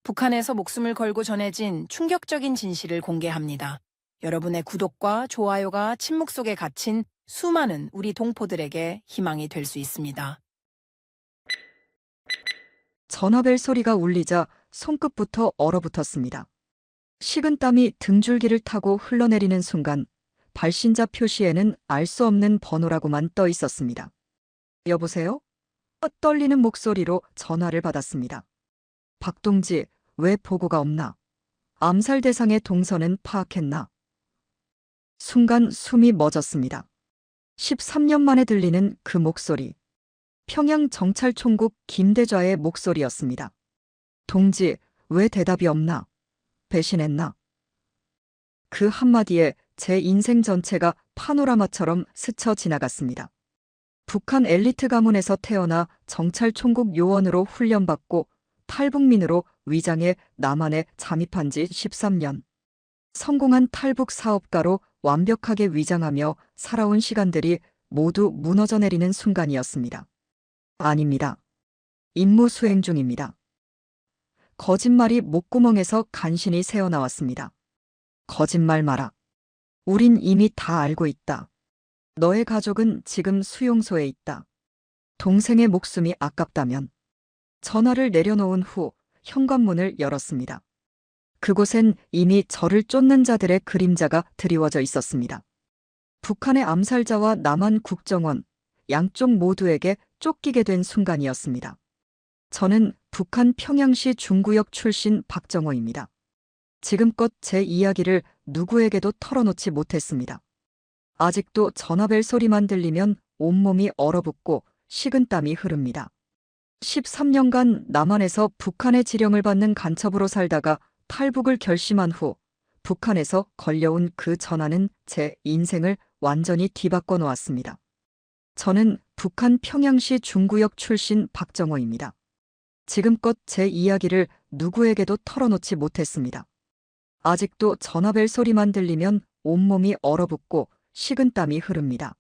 북한에서 목숨을 걸고 전해진 충격적인 진실을 공개합니다. 여러분의 구독과 좋아요가 침묵 속에 갇힌 수많은 우리 동포들에게 희망이 될 수 있습니다. 전화벨 소리가 울리자 손끝부터 얼어붙었습니다. 식은땀이 등줄기를 타고 흘러내리는 순간 발신자 표시에는 알 수 없는 번호라고만 떠 있었습니다. 여보세요? 떨리는 목소리로 전화를 받았습니다. 박동지, 왜 보고가 없나? 암살 대상의 동선은 파악했나? 순간 숨이 멎었습니다. 13년 만에 들리는 그 목소리. 평양 정찰총국 김대좌의 목소리였습니다. 동지, 왜 대답이 없나? 배신했나? 그 한마디에 제 인생 전체가 파노라마처럼 스쳐 지나갔습니다. 북한 엘리트 가문에서 태어나 정찰총국 요원으로 훈련받고 탈북민으로 위장해 남한에 잠입한 지 13년. 성공한 탈북 사업가로 완벽하게 위장하며 살아온 시간들이 모두 무너져 내리는 순간이었습니다. 아닙니다. 임무 수행 중입니다. 거짓말이 목구멍에서 간신히 새어나왔습니다. 거짓말 마라. 우린 이미 다 알고 있다. 너의 가족은 지금 수용소에 있다. 동생의 목숨이 아깝다면. 전화를 내려놓은 후 현관문을 열었습니다. 그곳엔 이미 저를 쫓는 자들의 그림자가 드리워져 있었습니다. 북한의 암살자와 남한 국정원, 양쪽 모두에게 쫓기게 된 순간이었습니다. 저는 북한 평양시 중구역 출신 박정호입니다. 지금껏 제 이야기를 누구에게도 털어놓지 못했습니다. 아직도 전화벨 소리만 들리면 온몸이 얼어붙고 식은땀이 흐릅니다. 13년간 남한에서 북한의 지령을 받는 간첩으로 살다가 탈북을 결심한 후 북한에서 걸려온 그 전화는 제 인생을 완전히 뒤바꿔 놓았습니다. 저는 북한 평양시 중구역 출신 박정호입니다. 지금껏 제 이야기를 누구에게도 털어놓지 못했습니다. 아직도 전화벨 소리만 들리면 온몸이 얼어붙고 식은땀이 흐릅니다.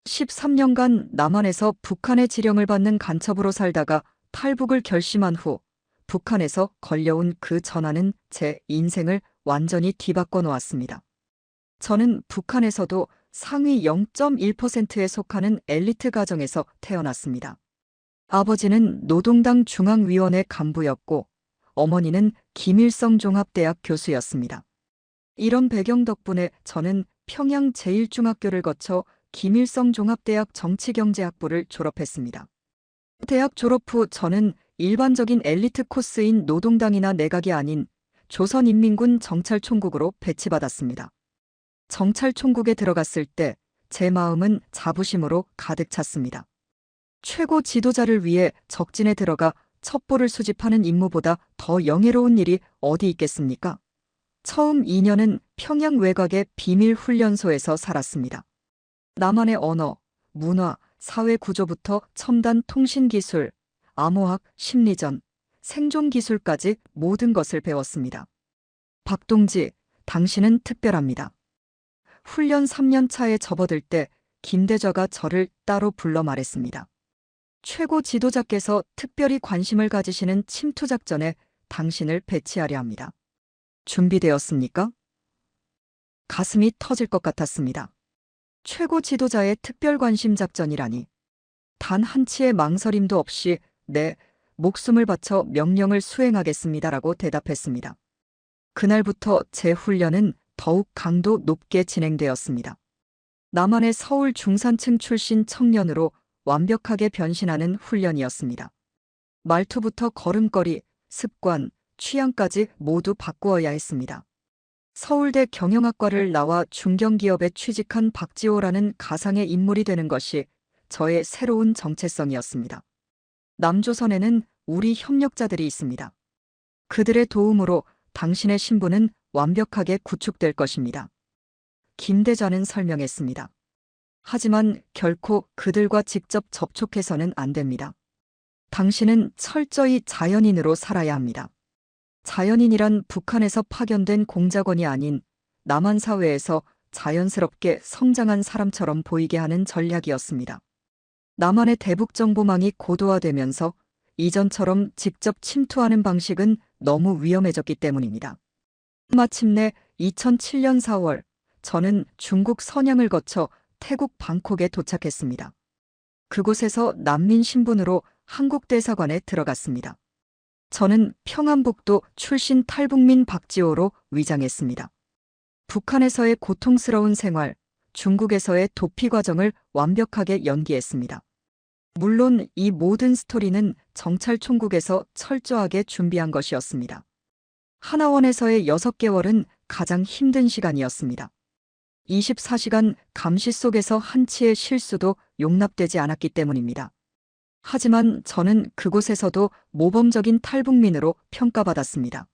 13년간 남한에서 북한의 지령을 받는 간첩으로 살다가 탈북을 결심한 후 북한에서 걸려온 그 전화는 제 인생을 완전히 뒤바꿔 놓았습니다. 저는 북한에서도 상위 0.1%에 속하는 엘리트 가정에서 태어났습니다. 아버지는 노동당 중앙위원회 간부였고 어머니는 김일성 종합대학 교수였습니다. 이런 배경 덕분에 저는 평양 제1중학교를 거쳐 김일성 종합대학 정치경제학부를 졸업했습니다. 대학 졸업 후 저는 일반적인 엘리트 코스인 노동당이나 내각이 아닌 조선인민군 정찰총국으로 배치받았습니다. 정찰총국에 들어갔을 때 제 마음은 자부심으로 가득 찼습니다. 최고 지도자를 위해 적진에 들어가 첩보를 수집하는 임무보다 더 영예로운 일이 어디 있겠습니까? 처음 2년은 평양 외곽의 비밀훈련소에서 살았습니다. 남한의 언어, 문화, 사회 구조부터 첨단 통신기술, 암호학, 심리전, 생존기술까지 모든 것을 배웠습니다. 박동지, 당신은 특별합니다. 훈련 3년 차에 접어들 때 김대좌가 저를 따로 불러 말했습니다. 최고 지도자께서 특별히 관심을 가지시는 침투작전에 당신을 배치하려 합니다. 준비되었습니까? 가슴이 터질 것 같았습니다. 최고 지도자의 특별 관심 작전이라니. 단 한치의 망설임도 없이 네, 목숨을 바쳐 명령을 수행하겠습니다라고 대답했습니다. 그날부터 제 훈련은 더욱 강도 높게 진행되었습니다. 남한의 서울 중산층 출신 청년으로 완벽하게 변신하는 훈련이었습니다. 말투부터 걸음걸이, 습관, 취향까지 모두 바꾸어야 했습니다. 서울대 경영학과를 나와 중견기업에 취직한 박지호라는 가상의 인물이 되는 것이 저의 새로운 정체성이었습니다. 남조선에는 우리 협력자들이 있습니다. 그들의 도움으로 당신의 신분은 완벽하게 구축될 것입니다. 김대좌는 설명했습니다. 하지만 결코 그들과 직접 접촉해서는 안 됩니다. 당신은 철저히 자연인으로 살아야 합니다. 자연인이란 북한에서 파견된 공작원이 아닌 남한 사회에서 자연스럽게 성장한 사람처럼 보이게 하는 전략이었습니다. 남한의 대북 정보망이 고도화되면서 이전처럼 직접 침투하는 방식은 너무 위험해졌기 때문입니다. 마침내 2007년 4월, 저는 중국 선양을 거쳐 태국 방콕에 도착했습니다. 그곳에서 난민 신분으로 한국 대사관에 들어갔습니다. 저는 평안북도 출신 탈북민 박지호로 위장했습니다. 북한에서의 고통스러운 생활, 중국에서의 도피 과정을 완벽하게 연기했습니다. 물론 이 모든 스토리는 정찰총국에서 철저하게 준비한 것이었습니다. 하나원에서의 6개월은 가장 힘든 시간이었습니다. 24시간 감시 속에서 한치의 실수도 용납되지 않았기 때문입니다. 하지만 저는 그곳에서도 모범적인 탈북민으로 평가받았습니다.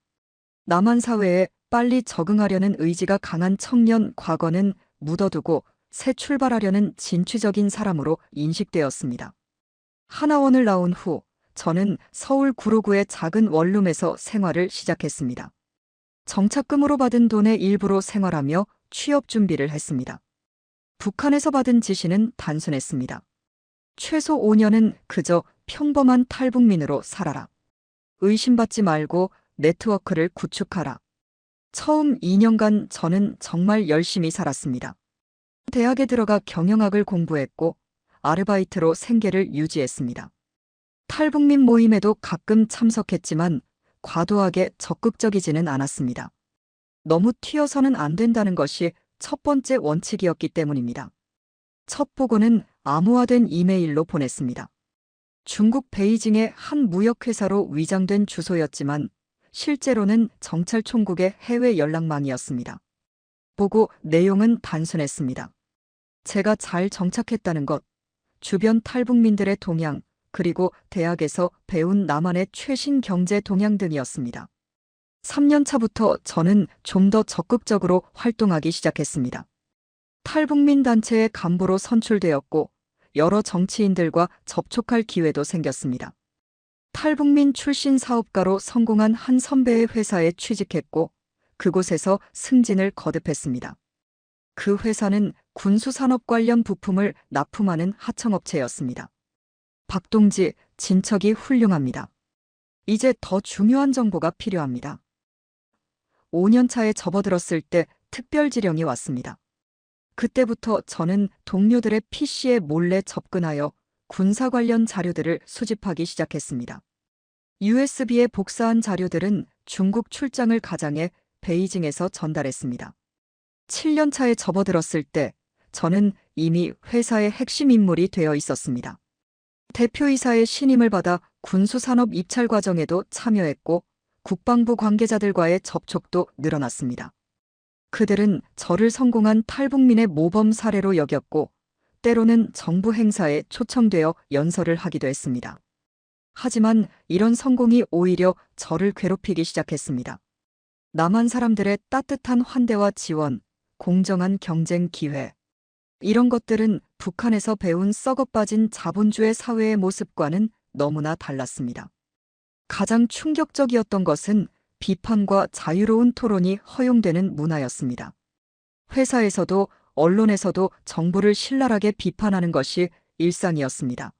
남한 사회에 빨리 적응하려는 의지가 강한 청년 과거는 묻어두고 새 출발하려는 진취적인 사람으로 인식되었습니다. 하나원을 나온 후 저는 서울 구로구의 작은 원룸에서 생활을 시작했습니다. 정착금으로 받은 돈의 일부로 생활하며 취업 준비를 했습니다. 북한에서 받은 지시는 단순했습니다. 최소 5년은 그저 평범한 탈북민으로 살아라. 의심받지 말고 네트워크를 구축하라. 처음 2년간 저는 정말 열심히 살았습니다. 대학에 들어가 경영학을 공부했고 아르바이트로 생계를 유지했습니다. 탈북민 모임에도 가끔 참석했지만 과도하게 적극적이지는 않았습니다. 너무 튀어서는 안 된다는 것이 첫 번째 원칙이었기 때문입니다. 첫 보고는 암호화된 이메일로 보냈습니다. 중국 베이징의 한 무역회사로 위장된 주소였지만 실제로는 정찰총국의 해외 연락망이었습니다. 보고 내용은 단순했습니다. 제가 잘 정착했다는 것, 주변 탈북민들의 동향, 그리고 대학에서 배운 남한의 최신 경제 동향 등이었습니다. 3년 차부터 저는 좀 더 적극적으로 활동하기 시작했습니다. 탈북민 단체의 간부로 선출되었고 여러 정치인들과 접촉할 기회도 생겼습니다. 탈북민 출신 사업가로 성공한 한 선배의 회사에 취직했고 그곳에서 승진을 거듭했습니다. 그 회사는 군수산업 관련 부품을 납품하는 하청업체였습니다. 박동지, 진척이 훌륭합니다. 이제 더 중요한 정보가 필요합니다. 5년 차에 접어들었을 때 특별 지령이 왔습니다. 그때부터 저는 동료들의 PC에 몰래 접근하여 군사 관련 자료들을 수집하기 시작했습니다. USB에 복사한 자료들은 중국 출장을 가장해 베이징에서 전달했습니다. 7년 차에 접어들었을 때 저는 이미 회사의 핵심 인물이 되어 있었습니다. 대표이사의 신임을 받아 군수산업 입찰 과정에도 참여했고 국방부 관계자들과의 접촉도 늘어났습니다. 그들은 저를 성공한 탈북민의 모범 사례로 여겼고 때로는 정부 행사에 초청되어 연설을 하기도 했습니다. 하지만 이런 성공이 오히려 저를 괴롭히기 시작했습니다. 남한 사람들의 따뜻한 환대와 지원, 공정한 경쟁 기회. 이런 것들은 북한에서 배운 썩어빠진 자본주의 사회의 모습과는 너무나 달랐습니다. 가장 충격적이었던 것은 비판과 자유로운 토론이 허용되는 문화였습니다. 회사에서도 언론에서도 정부를 신랄하게 비판하는 것이 일상이었습니다.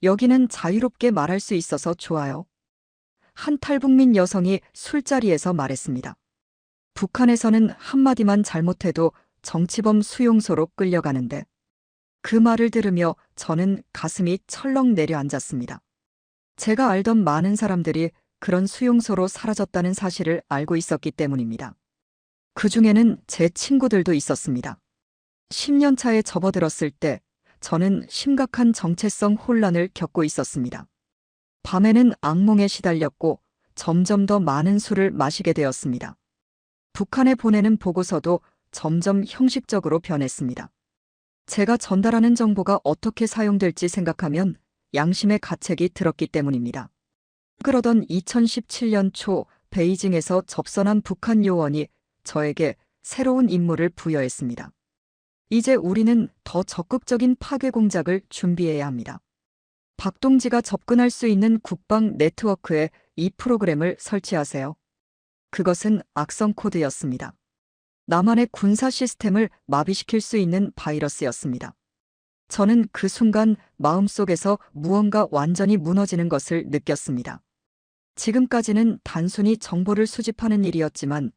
여기는 자유롭게 말할 수 있어서 좋아요. 한 탈북민 여성이 술자리에서 말했습니다. 북한에서는 한마디만 잘못해도 정치범 수용소로 끌려가는데 그 말을 들으며 저는 가슴이 철렁 내려앉았습니다. 제가 알던 많은 사람들이 그런 수용소로 사라졌다는 사실을 알고 있었기 때문입니다. 그 중에는 제 친구들도 있었습니다. 10년 차에 접어들었을 때 저는 심각한 정체성 혼란을 겪고 있었습니다. 밤에는 악몽에 시달렸고 점점 더 많은 술을 마시게 되었습니다. 북한에 보내는 보고서도 점점 형식적으로 변했습니다. 제가 전달하는 정보가 어떻게 사용될지 생각하면 양심의 가책이 들었기 때문입니다. 그러던 2017년 초 베이징에서 접선한 북한 요원이 저에게 새로운 임무를 부여했습니다. 이제 우리는 더 적극적인 파괴 공작을 준비해야 합니다. 박동지가 접근할 수 있는 국방 네트워크에 이 프로그램을 설치하세요. 그것은 악성 코드였습니다. 남한의 군사 시스템을 마비시킬 수 있는 바이러스였습니다. 저는 그 순간 마음속에서 무언가 완전히 무너지는 것을 느꼈습니다. 지금까지는 단순히 정보를 수집하는 일이었지만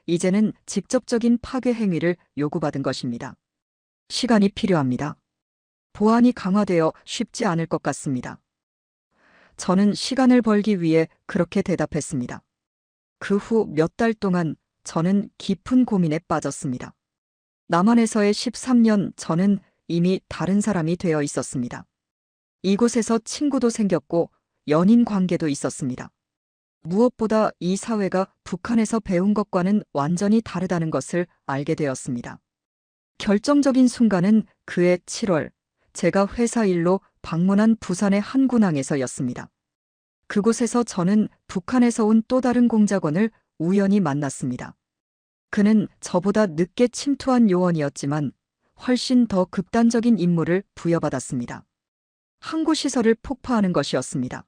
이제는 직접적인 파괴 행위를 요구받은 것입니다. 시간이 필요합니다. 보안이 강화되어 쉽지 않을 것 같습니다. 저는 시간을 벌기 위해 그렇게 대답했습니다. 그 후 몇 달 동안 저는 깊은 고민에 빠졌습니다. 남한에서의 13년 저는 이미 다른 사람이 되어 있었습니다. 이곳에서 친구도 생겼고 연인 관계도 있었습니다. 무엇보다 이 사회가 북한에서 배운 것과는 완전히 다르다는 것을 알게 되었습니다. 결정적인 순간은 그해 7월, 제가 회사 일로 방문한 부산의 한 군항에서였습니다. 그곳에서 저는 북한에서 온 또 다른 공작원을 우연히 만났습니다. 그는 저보다 늦게 침투한 요원이었지만 훨씬 더 극단적인 임무를 부여받았습니다. 항구 시설을 폭파하는 것이었습니다.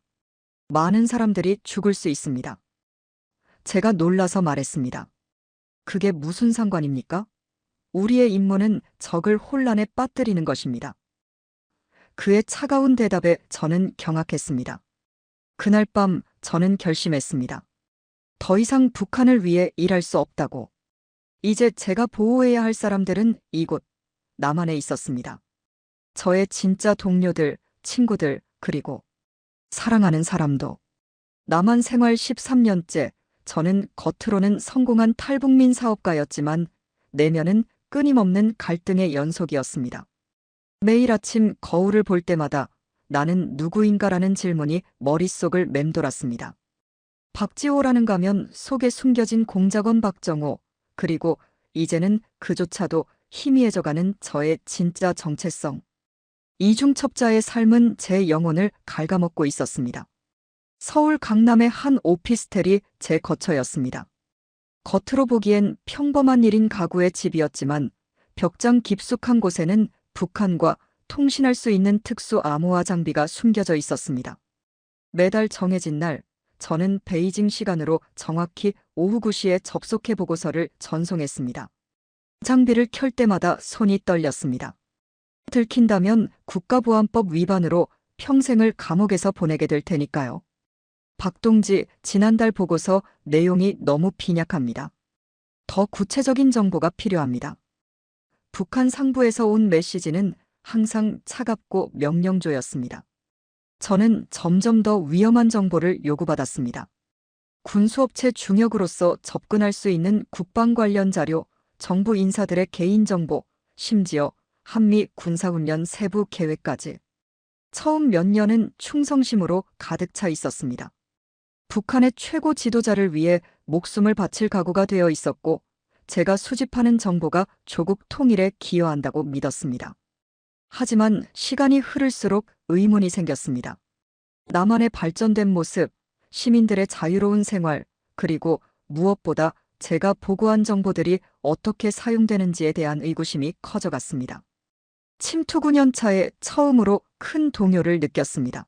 많은 사람들이 죽을 수 있습니다. 제가 놀라서 말했습니다. 그게 무슨 상관입니까? 우리의 임무는 적을 혼란에 빠뜨리는 것입니다. 그의 차가운 대답에 저는 경악했습니다. 그날 밤 저는 결심했습니다. 더 이상 북한을 위해 일할 수 없다고. 이제 제가 보호해야 할 사람들은 이곳, 남한에 있었습니다. 저의 진짜 동료들, 친구들, 그리고 사랑하는 사람도. 남한 생활 13년째, 저는 겉으로는 성공한 탈북민 사업가였지만 내면은 끊임없는 갈등의 연속이었습니다. 매일 아침 거울을 볼 때마다 나는 누구인가라는 질문이 머릿속을 맴돌았습니다. 박지호라는 가면 속에 숨겨진 공작원 박정호, 그리고 이제는 그조차도 희미해져가는 저의 진짜 정체성. 이중첩자의 삶은 제 영혼을 갉아먹고 있었습니다. 서울 강남의 한 오피스텔이 제 거처였습니다. 겉으로 보기엔 평범한 1인 가구의 집이었지만 벽장 깊숙한 곳에는 북한과 통신할 수 있는 특수 암호화 장비가 숨겨져 있었습니다. 매달 정해진 날, 저는 베이징 시간으로 정확히 오후 9시에 접속해 보고서를 전송했습니다. 장비를 켤 때마다 손이 떨렸습니다. 들킨다면 국가보안법 위반으로 평생을 감옥에서 보내게 될 테니까요. 박동지, 지난달 보고서 내용이 너무 빈약합니다. 더 구체적인 정보가 필요합니다. 북한 상부에서 온 메시지는 항상 차갑고 명령조였습니다. 저는 점점 더 위험한 정보를 요구받았습니다. 군수업체 중역으로서 접근할 수 있는 국방 관련 자료, 정부 인사들의 개인정보, 심지어 한미 군사훈련 세부 계획까지. 처음 몇 년은 충성심으로 가득 차 있었습니다. 북한의 최고 지도자를 위해 목숨을 바칠 각오가 되어 있었고, 제가 수집하는 정보가 조국 통일에 기여한다고 믿었습니다. 하지만 시간이 흐를수록 의문이 생겼습니다. 남한의 발전된 모습, 시민들의 자유로운 생활, 그리고 무엇보다 제가 보고한 정보들이 어떻게 사용되는지에 대한 의구심이 커져갔습니다. 침투 9년 차에 처음으로 큰 동요를 느꼈습니다.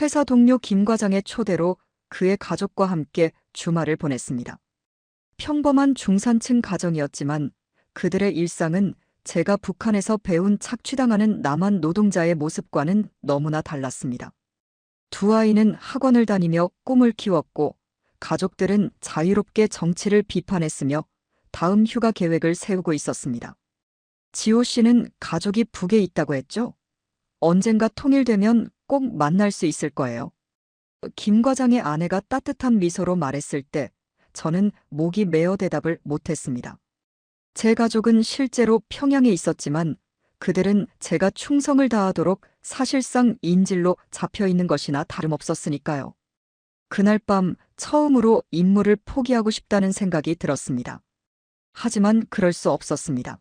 회사 동료 김 과장의 초대로 그의 가족과 함께 주말을 보냈습니다. 평범한 중산층 가정이었지만 그들의 일상은 제가 북한에서 배운 착취당하는 남한 노동자의 모습과는 너무나 달랐습니다. 두 아이는 학원을 다니며 꿈을 키웠고 가족들은 자유롭게 정치를 비판했으며 다음 휴가 계획을 세우고 있었습니다. 지호 씨는 가족이 북에 있다고 했죠? 언젠가 통일되면 꼭 만날 수 있을 거예요. 김 과장의 아내가 따뜻한 미소로 말했을 때 저는 목이 메어 대답을 못했습니다. 제 가족은 실제로 평양에 있었지만 그들은 제가 충성을 다하도록 사실상 인질로 잡혀 있는 것이나 다름없었으니까요. 그날 밤 처음으로 임무를 포기하고 싶다는 생각이 들었습니다. 하지만 그럴 수 없었습니다.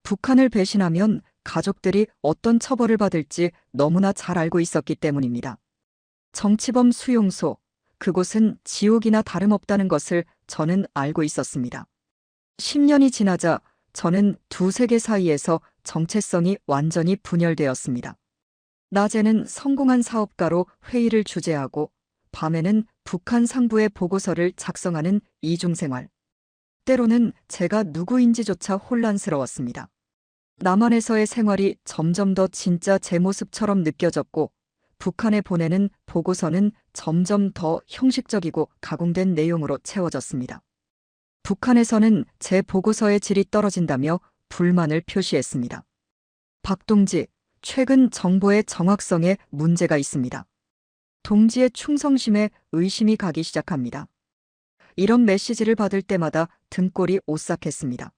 북한을 배신하면 가족들이 어떤 처벌을 받을지 너무나 잘 알고 있었기 때문입니다. 정치범 수용소, 그곳은 지옥이나 다름없다는 것을 저는 알고 있었습니다. 10년이 지나자 저는 두 세계 사이에서 정체성이 완전히 분열되었습니다. 낮에는 성공한 사업가로 회의를 주재하고 밤에는 북한 상부의 보고서를 작성하는 이중생활. 때로는 제가 누구인지조차 혼란스러웠습니다. 남한에서의 생활이 점점 더 진짜 제 모습처럼 느껴졌고 북한에 보내는 보고서는 점점 더 형식적이고 가공된 내용으로 채워졌습니다. 북한에서는 제 보고서의 질이 떨어진다며 불만을 표시했습니다. 박 동지, 최근 정보의 정확성에 문제가 있습니다. 동지의 충성심에 의심이 가기 시작합니다. 이런 메시지를 받을 때마다 등골이 오싹했습니다.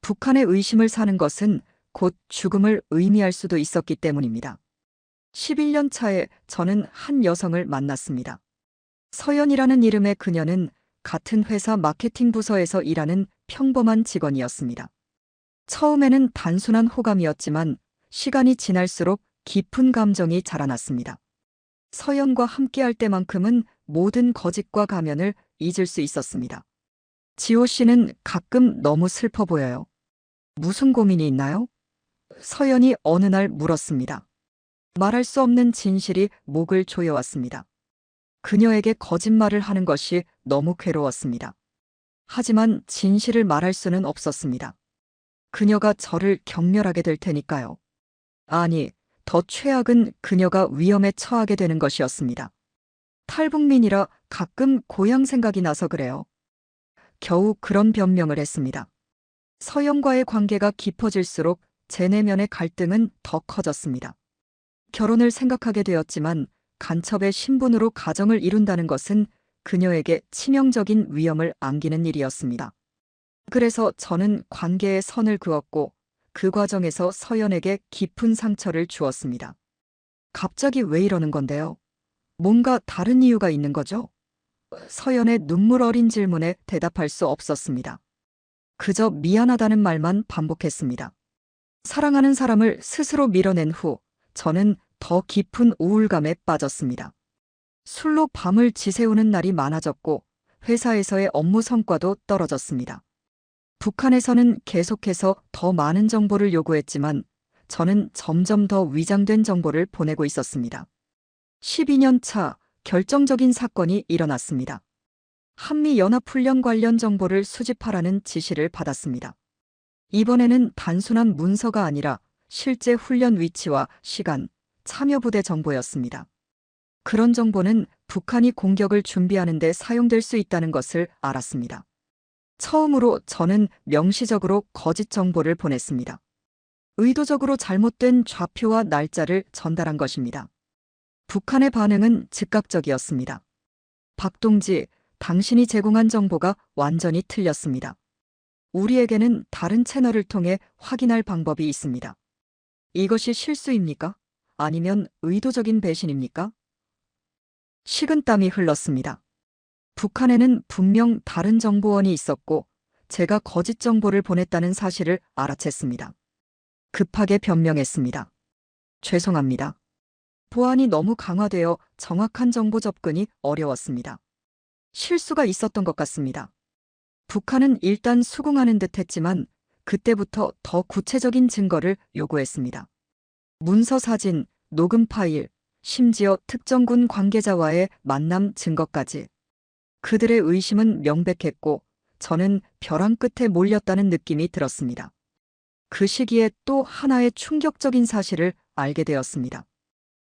북한의 의심을 사는 것은 곧 죽음을 의미할 수도 있었기 때문입니다. 11년 차에 저는 한 여성을 만났습니다. 서연이라는 이름의 그녀는 같은 회사 마케팅 부서에서 일하는 평범한 직원이었습니다. 처음에는 단순한 호감이었지만 시간이 지날수록 깊은 감정이 자라났습니다. 서연과 함께할 때만큼은 모든 거짓과 가면을 잊을 수 있었습니다. 지호 씨는 가끔 너무 슬퍼 보여요. 무슨 고민이 있나요? 서연이 어느 날 물었습니다. 말할 수 없는 진실이 목을 조여왔습니다. 그녀에게 거짓말을 하는 것이 너무 괴로웠습니다. 하지만 진실을 말할 수는 없었습니다. 그녀가 저를 경멸하게 될 테니까요. 아니, 더 최악은 그녀가 위험에 처하게 되는 것이었습니다. 탈북민이라 가끔 고향 생각이 나서 그래요. 겨우 그런 변명을 했습니다. 서연과의 관계가 깊어질수록 제 내면의 갈등은 더 커졌습니다. 결혼을 생각하게 되었지만 간첩의 신분으로 가정을 이룬다는 것은 그녀에게 치명적인 위험을 안기는 일이었습니다. 그래서 저는 관계에 선을 그었고 그 과정에서 서연에게 깊은 상처를 주었습니다. 갑자기 왜 이러는 건데요? 뭔가 다른 이유가 있는 거죠? 서연의 눈물 어린 질문에 대답할 수 없었습니다. 그저 미안하다는 말만 반복했습니다. 사랑하는 사람을 스스로 밀어낸 후 저는 더 깊은 우울감에 빠졌습니다. 술로 밤을 지새우는 날이 많아졌고 회사에서의 업무 성과도 떨어졌습니다. 북한에서는 계속해서 더 많은 정보를 요구했지만 저는 점점 더 위장된 정보를 보내고 있었습니다. 12년 차 결정적인 사건이 일어났습니다. 한미연합훈련 관련 정보를 수집하라는 지시를 받았습니다. 이번에는 단순한 문서가 아니라 실제 훈련 위치와 시간, 참여부대 정보였습니다. 그런 정보는 북한이 공격을 준비하는 데 사용될 수 있다는 것을 알았습니다. 처음으로 저는 명시적으로 거짓 정보를 보냈습니다. 의도적으로 잘못된 좌표와 날짜를 전달한 것입니다. 북한의 반응은 즉각적이었습니다. 박 동지, 당신이 제공한 정보가 완전히 틀렸습니다. 우리에게는 다른 채널을 통해 확인할 방법이 있습니다. 이것이 실수입니까? 아니면 의도적인 배신입니까? 식은땀이 흘렀습니다. 북한에는 분명 다른 정보원이 있었고 제가 거짓 정보를 보냈다는 사실을 알아챘습니다. 급하게 변명했습니다. 죄송합니다. 보안이 너무 강화되어 정확한 정보 접근이 어려웠습니다. 실수가 있었던 것 같습니다. 북한은 일단 수긍하는 듯 했지만 그때부터 더 구체적인 증거를 요구했습니다. 문서 사진, 녹음 파일, 심지어 특정군 관계자와의 만남 증거까지. 그들의 의심은 명백했고 저는 벼랑 끝에 몰렸다는 느낌이 들었습니다. 그 시기에 또 하나의 충격적인 사실을 알게 되었습니다.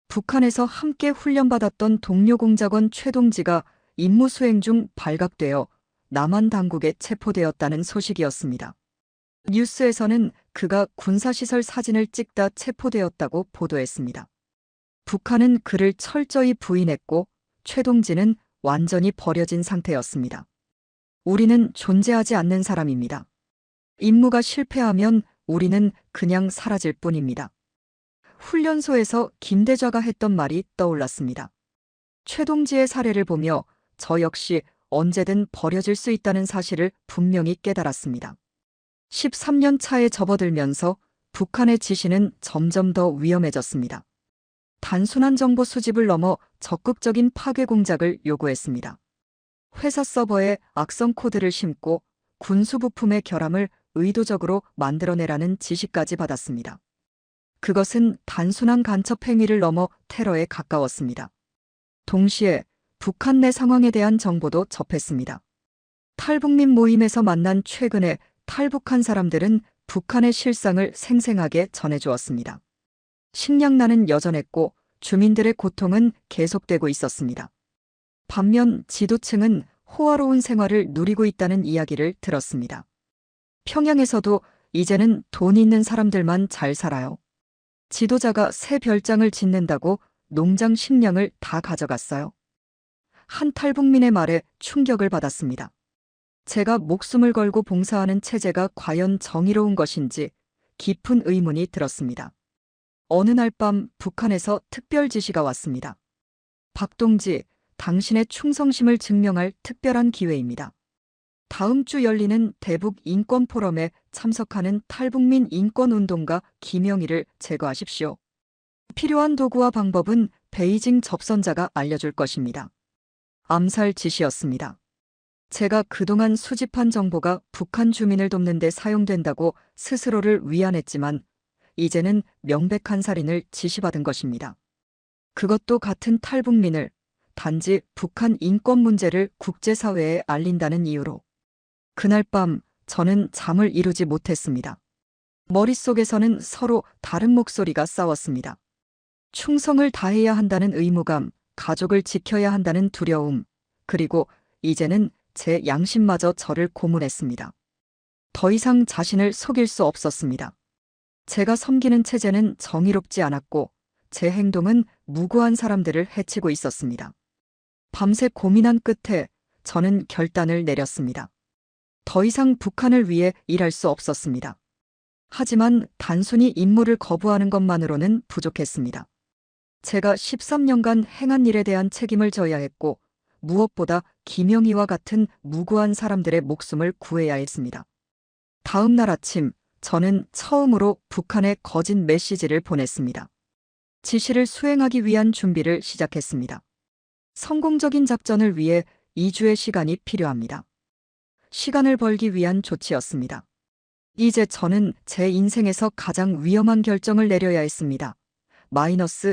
북한에서 함께 훈련받았던 동료 공작원 최동지가 임무 수행 중 발각되어 남한 당국에 체포되었다는 소식이었습니다. 뉴스에서는 그가 군사시설 사진을 찍다 체포되었다고 보도했습니다. 북한은 그를 철저히 부인했고 최동지는 완전히 버려진 상태였습니다. 우리는 존재하지 않는 사람입니다. 임무가 실패하면 우리는 그냥 사라질 뿐입니다. 훈련소에서 김대좌가 했던 말이 떠올랐습니다. 최동지의 사례를 보며 저 역시 언제든 버려질 수 있다는 사실을 분명히 깨달았습니다. 13년 차에 접어들면서 북한의 지시는 점점 더 위험해졌습니다. 단순한 정보 수집을 넘어 적극적인 파괴 공작을 요구했습니다. 회사 서버에 악성 코드를 심고 군수 부품의 결함을 의도적으로 만들어내라는 지시까지 받았습니다. 그것은 단순한 간첩 행위를 넘어 테러에 가까웠습니다. 동시에 북한 내 상황에 대한 정보도 접했습니다. 탈북민 모임에서 만난 최근에 탈북한 사람들은 북한의 실상을 생생하게 전해주었습니다. 식량난은 여전했고 주민들의 고통은 계속되고 있었습니다. 반면 지도층은 호화로운 생활을 누리고 있다는 이야기를 들었습니다. 평양에서도 이제는 돈 있는 사람들만 잘 살아요. 지도자가 새 별장을 짓는다고 농장 식량을 다 가져갔어요. 한 탈북민의 말에 충격을 받았습니다. 제가 목숨을 걸고 봉사하는 체제가 과연 정의로운 것인지 깊은 의문이 들었습니다. 어느 날 밤 북한에서 특별 지시가 왔습니다. 박동지, 당신의 충성심을 증명할 특별한 기회입니다. 다음 주 열리는 대북 인권 포럼에 참석하는 탈북민 인권운동가 김영희를 제거하십시오. 필요한 도구와 방법은 베이징 접선자가 알려줄 것입니다. 암살 지시였습니다. 제가 그동안 수집한 정보가 북한 주민을 돕는 데 사용된다고 스스로를 위안했지만 이제는 명백한 살인을 지시받은 것입니다. 그것도 같은 탈북민을 단지 북한 인권 문제를 국제사회에 알린다는 이유로. 그날 밤 저는 잠을 이루지 못했습니다. 머릿속에서는 서로 다른 목소리가 싸웠습니다. 충성을 다해야 한다는 의무감, 가족을 지켜야 한다는 두려움, 그리고 이제는 제 양심마저 저를 고문했습니다. 더 이상 자신을 속일 수 없었습니다. 제가 섬기는 체제는 정의롭지 않았고 제 행동은 무고한 사람들을 해치고 있었습니다. 밤새 고민한 끝에 저는 결단을 내렸습니다. 더 이상 북한을 위해 일할 수 없었습니다. 하지만 단순히 임무를 거부하는 것만으로는 부족했습니다. 제가 13년간 행한 일에 대한 책임을 져야 했고 무엇보다 김영희와 같은 무고한 사람들의 목숨을 구해야 했습니다. 다음 날 아침 저는 처음으로 북한에 거짓 메시지를 보냈습니다. 지시를 수행하기 위한 준비를 시작했습니다. 성공적인 작전을 위해 2주의 시간이 필요합니다. 시간을 벌기 위한 조치였습니다. 이제 저는 제 인생에서 가장 위험한 결정을 내려야 했습니다.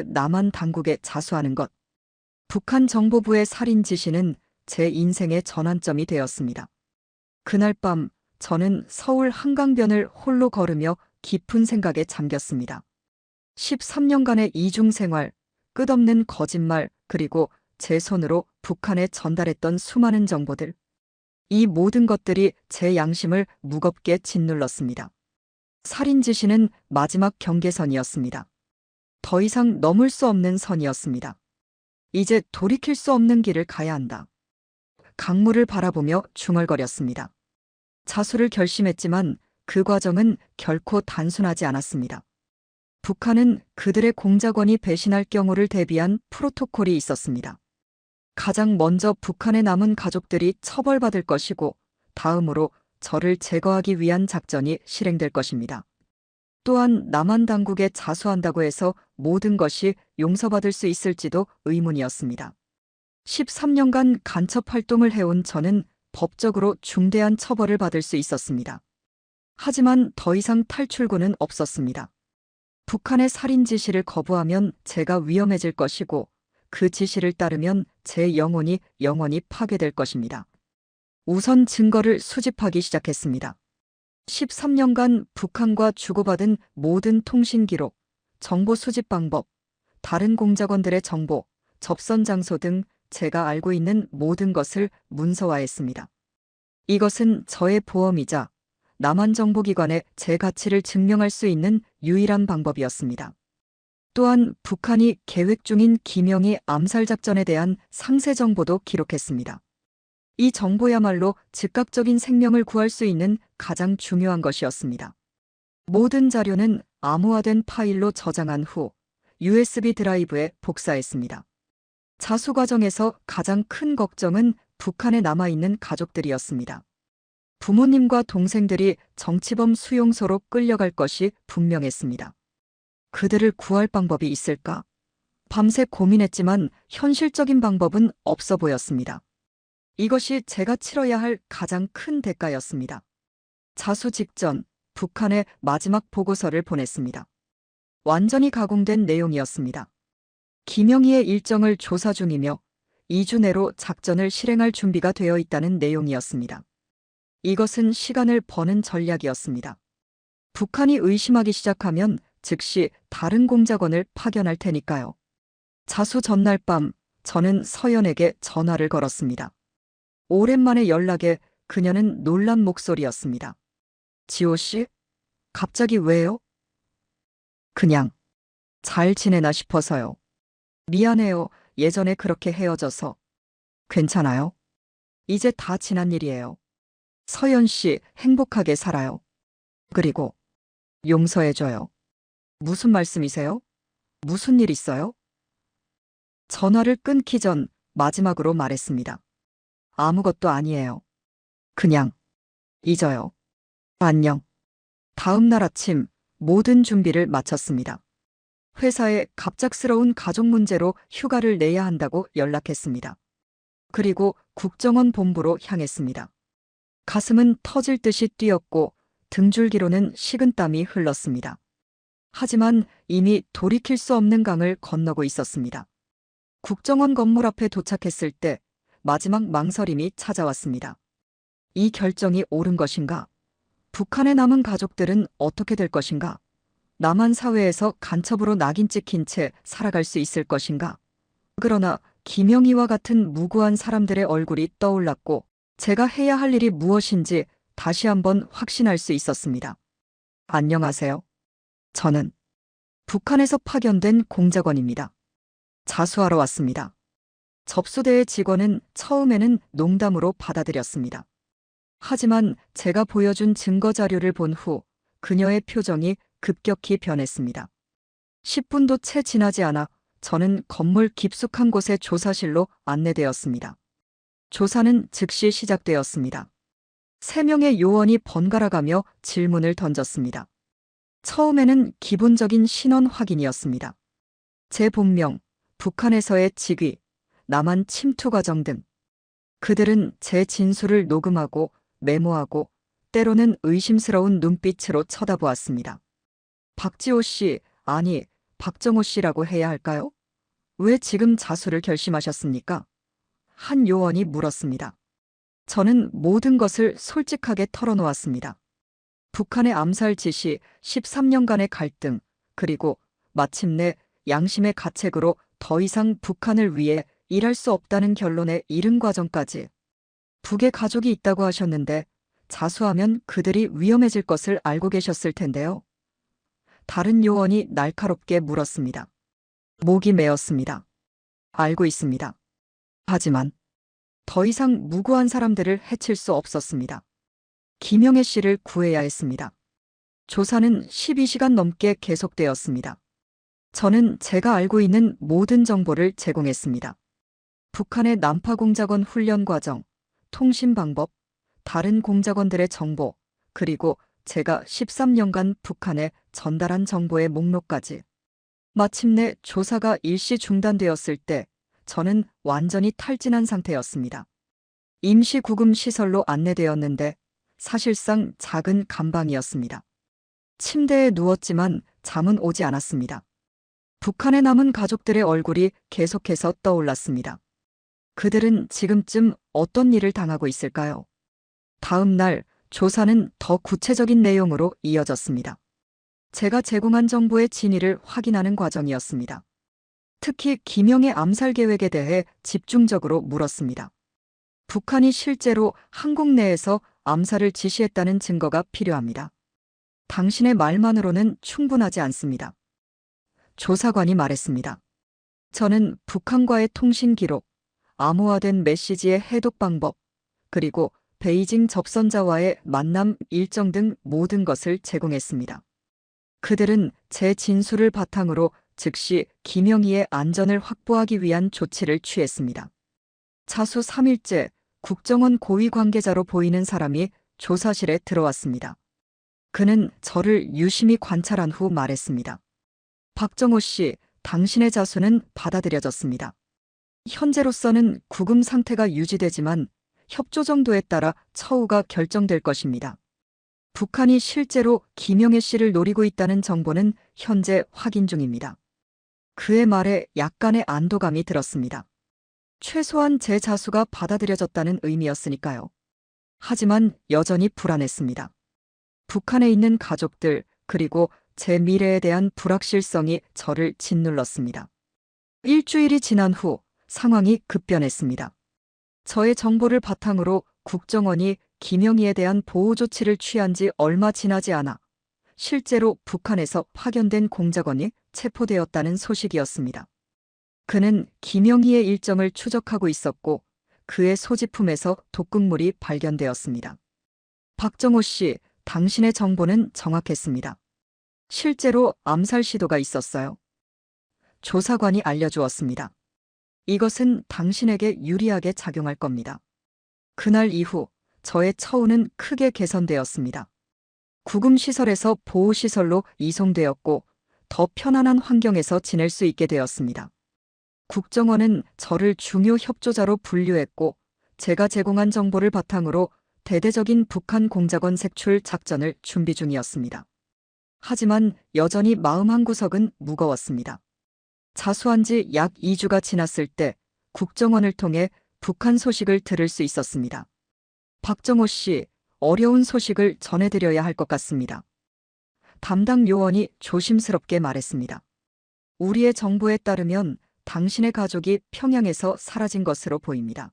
남한 당국에 자수하는 것. 북한 정보부의 살인 지시는 제 인생의 전환점이 되었습니다. 그날 밤 저는 서울 한강변을 홀로 걸으며 깊은 생각에 잠겼습니다. 13년간의 이중 생활, 끝없는 거짓말, 그리고 제 손으로 북한에 전달했던 수많은 정보들. 이 모든 것들이 제 양심을 무겁게 짓눌렀습니다. 살인 지시는 마지막 경계선이었습니다. 더 이상 넘을 수 없는 선이었습니다. 이제 돌이킬 수 없는 길을 가야 한다. 강물을 바라보며 중얼거렸습니다. 자수를 결심했지만 그 과정은 결코 단순하지 않았습니다. 북한은 그들의 공작원이 배신할 경우를 대비한 프로토콜이 있었습니다. 가장 먼저 북한에 남은 가족들이 처벌받을 것이고 다음으로 저를 제거하기 위한 작전이 실행될 것입니다. 또한 남한 당국에 자수한다고 해서 모든 것이 용서받을 수 있을지도 의문이었습니다. 13년간 간첩 활동을 해온 저는 법적으로 중대한 처벌을 받을 수 있었습니다. 하지만 더 이상 탈출구는 없었습니다. 북한의 살인 지시를 거부하면 제가 위험해질 것이고 그 지시를 따르면 제 영혼이 영원히 파괴될 것입니다. 우선 증거를 수집하기 시작했습니다. 13년간 북한과 주고받은 모든 통신 기록, 정보 수집 방법, 다른 공작원들의 정보, 접선 장소 등 제가 알고 있는 모든 것을 문서화했습니다. 이것은 저의 보험이자 남한 정보기관에 제 가치를 증명할 수 있는 유일한 방법이었습니다. 또한 북한이 계획 중인 김영희 암살 작전에 대한 상세 정보도 기록했습니다. 이 정보야말로 즉각적인 생명을 구할 수 있는 가장 중요한 것이었습니다. 모든 자료는 암호화된 파일로 저장한 후 USB 드라이브에 복사했습니다. 자수 과정에서 가장 큰 걱정은 북한에 남아있는 가족들이었습니다. 부모님과 동생들이 정치범 수용소로 끌려갈 것이 분명했습니다. 그들을 구할 방법이 있을까? 밤새 고민했지만 현실적인 방법은 없어 보였습니다. 이것이 제가 치러야 할 가장 큰 대가였습니다. 자수 직전 북한에 마지막 보고서를 보냈습니다. 완전히 가공된 내용이었습니다. 김영희의 일정을 조사 중이며 2주 내로 작전을 실행할 준비가 되어 있다는 내용이었습니다. 이것은 시간을 버는 전략이었습니다. 북한이 의심하기 시작하면 즉시 다른 공작원을 파견할 테니까요. 자수 전날 밤 저는 서연에게 전화를 걸었습니다. 오랜만에 연락에 그녀는 놀란 목소리였습니다. 지호 씨? 갑자기 왜요? 그냥 잘 지내나 싶어서요. 미안해요. 예전에 그렇게 헤어져서. 괜찮아요? 이제 다 지난 일이에요. 서연 씨 행복하게 살아요. 그리고 용서해줘요. 무슨 말씀이세요? 무슨 일 있어요? 전화를 끊기 전 마지막으로 말했습니다. 아무것도 아니에요. 그냥 잊어요. 안녕. 다음 날 아침 모든 준비를 마쳤습니다. 회사에 갑작스러운 가족 문제로 휴가를 내야 한다고 연락했습니다. 그리고 국정원 본부로 향했습니다. 가슴은 터질 듯이 뛰었고 등줄기로는 식은땀이 흘렀습니다. 하지만 이미 돌이킬 수 없는 강을 건너고 있었습니다. 국정원 건물 앞에 도착했을 때 마지막 망설임이 찾아왔습니다. 이 결정이 옳은 것인가? 북한에 남은 가족들은 어떻게 될 것인가? 남한 사회에서 간첩으로 낙인 찍힌 채 살아갈 수 있을 것인가? 그러나 김영희와 같은 무고한 사람들의 얼굴이 떠올랐고 제가 해야 할 일이 무엇인지 다시 한번 확신할 수 있었습니다. 안녕하세요. 저는 북한에서 파견된 공작원입니다. 자수하러 왔습니다. 접수대의 직원은 처음에는 농담으로 받아들였습니다. 하지만 제가 보여준 증거 자료를 본 후 그녀의 표정이 급격히 변했습니다. 10분도 채 지나지 않아 저는 건물 깊숙한 곳의 조사실로 안내되었습니다. 조사는 즉시 시작되었습니다. 3명의 요원이 번갈아가며 질문을 던졌습니다. 처음에는 기본적인 신원 확인이었습니다. 제 본명, 북한에서의 직위, 남한 침투 과정 등. 그들은 제 진술을 녹음하고 메모하고 때로는 의심스러운 눈빛으로 쳐다보았습니다. 박지호 씨, 아니, 박정호 씨라고 해야 할까요? 왜 지금 자수를 결심하셨습니까? 한 요원이 물었습니다. 저는 모든 것을 솔직하게 털어놓았습니다. 북한의 암살 지시, 13년간의 갈등, 그리고 마침내 양심의 가책으로 더 이상 북한을 위해 일할 수 없다는 결론에 이른 과정까지. 북에 가족이 있다고 하셨는데 자수하면 그들이 위험해질 것을 알고 계셨을 텐데요. 다른 요원이 날카롭게 물었습니다. 목이 메었습니다. 알고 있습니다. 하지만 더 이상 무고한 사람들을 해칠 수 없었습니다. 김영애 씨를 구해야 했습니다. 조사는 12시간 넘게 계속되었습니다. 저는 제가 알고 있는 모든 정보를 제공했습니다. 북한의 난파공작원 훈련 과정, 통신 방법, 다른 공작원들의 정보, 그리고 제가 13년간 북한에 전달한 정보의 목록까지. 마침내 조사가 일시 중단되었을 때 저는 완전히 탈진한 상태였습니다. 임시 구금 시설로 안내되었는데 사실상 작은 감방이었습니다. 침대에 누웠지만 잠은 오지 않았습니다. 북한에 남은 가족들의 얼굴이 계속해서 떠올랐습니다. 그들은 지금쯤 어떤 일을 당하고 있을까요? 다음 날 조사는 더 구체적인 내용으로 이어졌습니다. 제가 제공한 정보의 진위를 확인하는 과정이었습니다. 특히 김영의 암살 계획에 대해 집중적으로 물었습니다. 북한이 실제로 한국 내에서 암살을 지시했다는 증거가 필요합니다. 당신의 말만으로는 충분하지 않습니다. 조사관이 말했습니다. 저는 북한과의 통신 기록, 암호화된 메시지의 해독 방법, 그리고 베이징 접선자와의 만남 일정 등 모든 것을 제공했습니다. 그들은 제 진술을 바탕으로 즉시 김영희의 안전을 확보하기 위한 조치를 취했습니다. 자수 3일째 국정원 고위 관계자로 보이는 사람이 조사실에 들어왔습니다. 그는 저를 유심히 관찰한 후 말했습니다. 박정호 씨, 당신의 자수는 받아들여졌습니다. 현재로서는 구금 상태가 유지되지만 협조 정도에 따라 처우가 결정될 것입니다. 북한이 실제로 김영애 씨를 노리고 있다는 정보는 현재 확인 중입니다. 그의 말에 약간의 안도감이 들었습니다. 최소한 제 자수가 받아들여졌다는 의미였으니까요. 하지만 여전히 불안했습니다. 북한에 있는 가족들, 그리고 제 미래에 대한 불확실성이 저를 짓눌렀습니다. 일주일이 지난 후 상황이 급변했습니다. 저의 정보를 바탕으로 국정원이 김영희에 대한 보호 조치를 취한 지 얼마 지나지 않아 실제로 북한에서 파견된 공작원이 체포되었다는 소식이었습니다. 그는 김영희의 일정을 추적하고 있었고 그의 소지품에서 독극물이 발견되었습니다. 박정호 씨, 당신의 정보는 정확했습니다. 실제로 암살 시도가 있었어요. 조사관이 알려주었습니다. 이것은 당신에게 유리하게 작용할 겁니다. 그날 이후 저의 처우는 크게 개선되었습니다. 구금시설에서 보호시설로 이송되었고 더 편안한 환경에서 지낼 수 있게 되었습니다. 국정원은 저를 중요 협조자로 분류했고 제가 제공한 정보를 바탕으로 대대적인 북한 공작원 색출 작전을 준비 중이었습니다. 하지만 여전히 마음 한구석은 무거웠습니다. 자수한 지 약 2주가 지났을 때 국정원을 통해 북한 소식을 들을 수 있었습니다. 박정호 씨, 어려운 소식을 전해드려야 할 것 같습니다. 담당 요원이 조심스럽게 말했습니다. 우리의 정보에 따르면 당신의 가족이 평양에서 사라진 것으로 보입니다.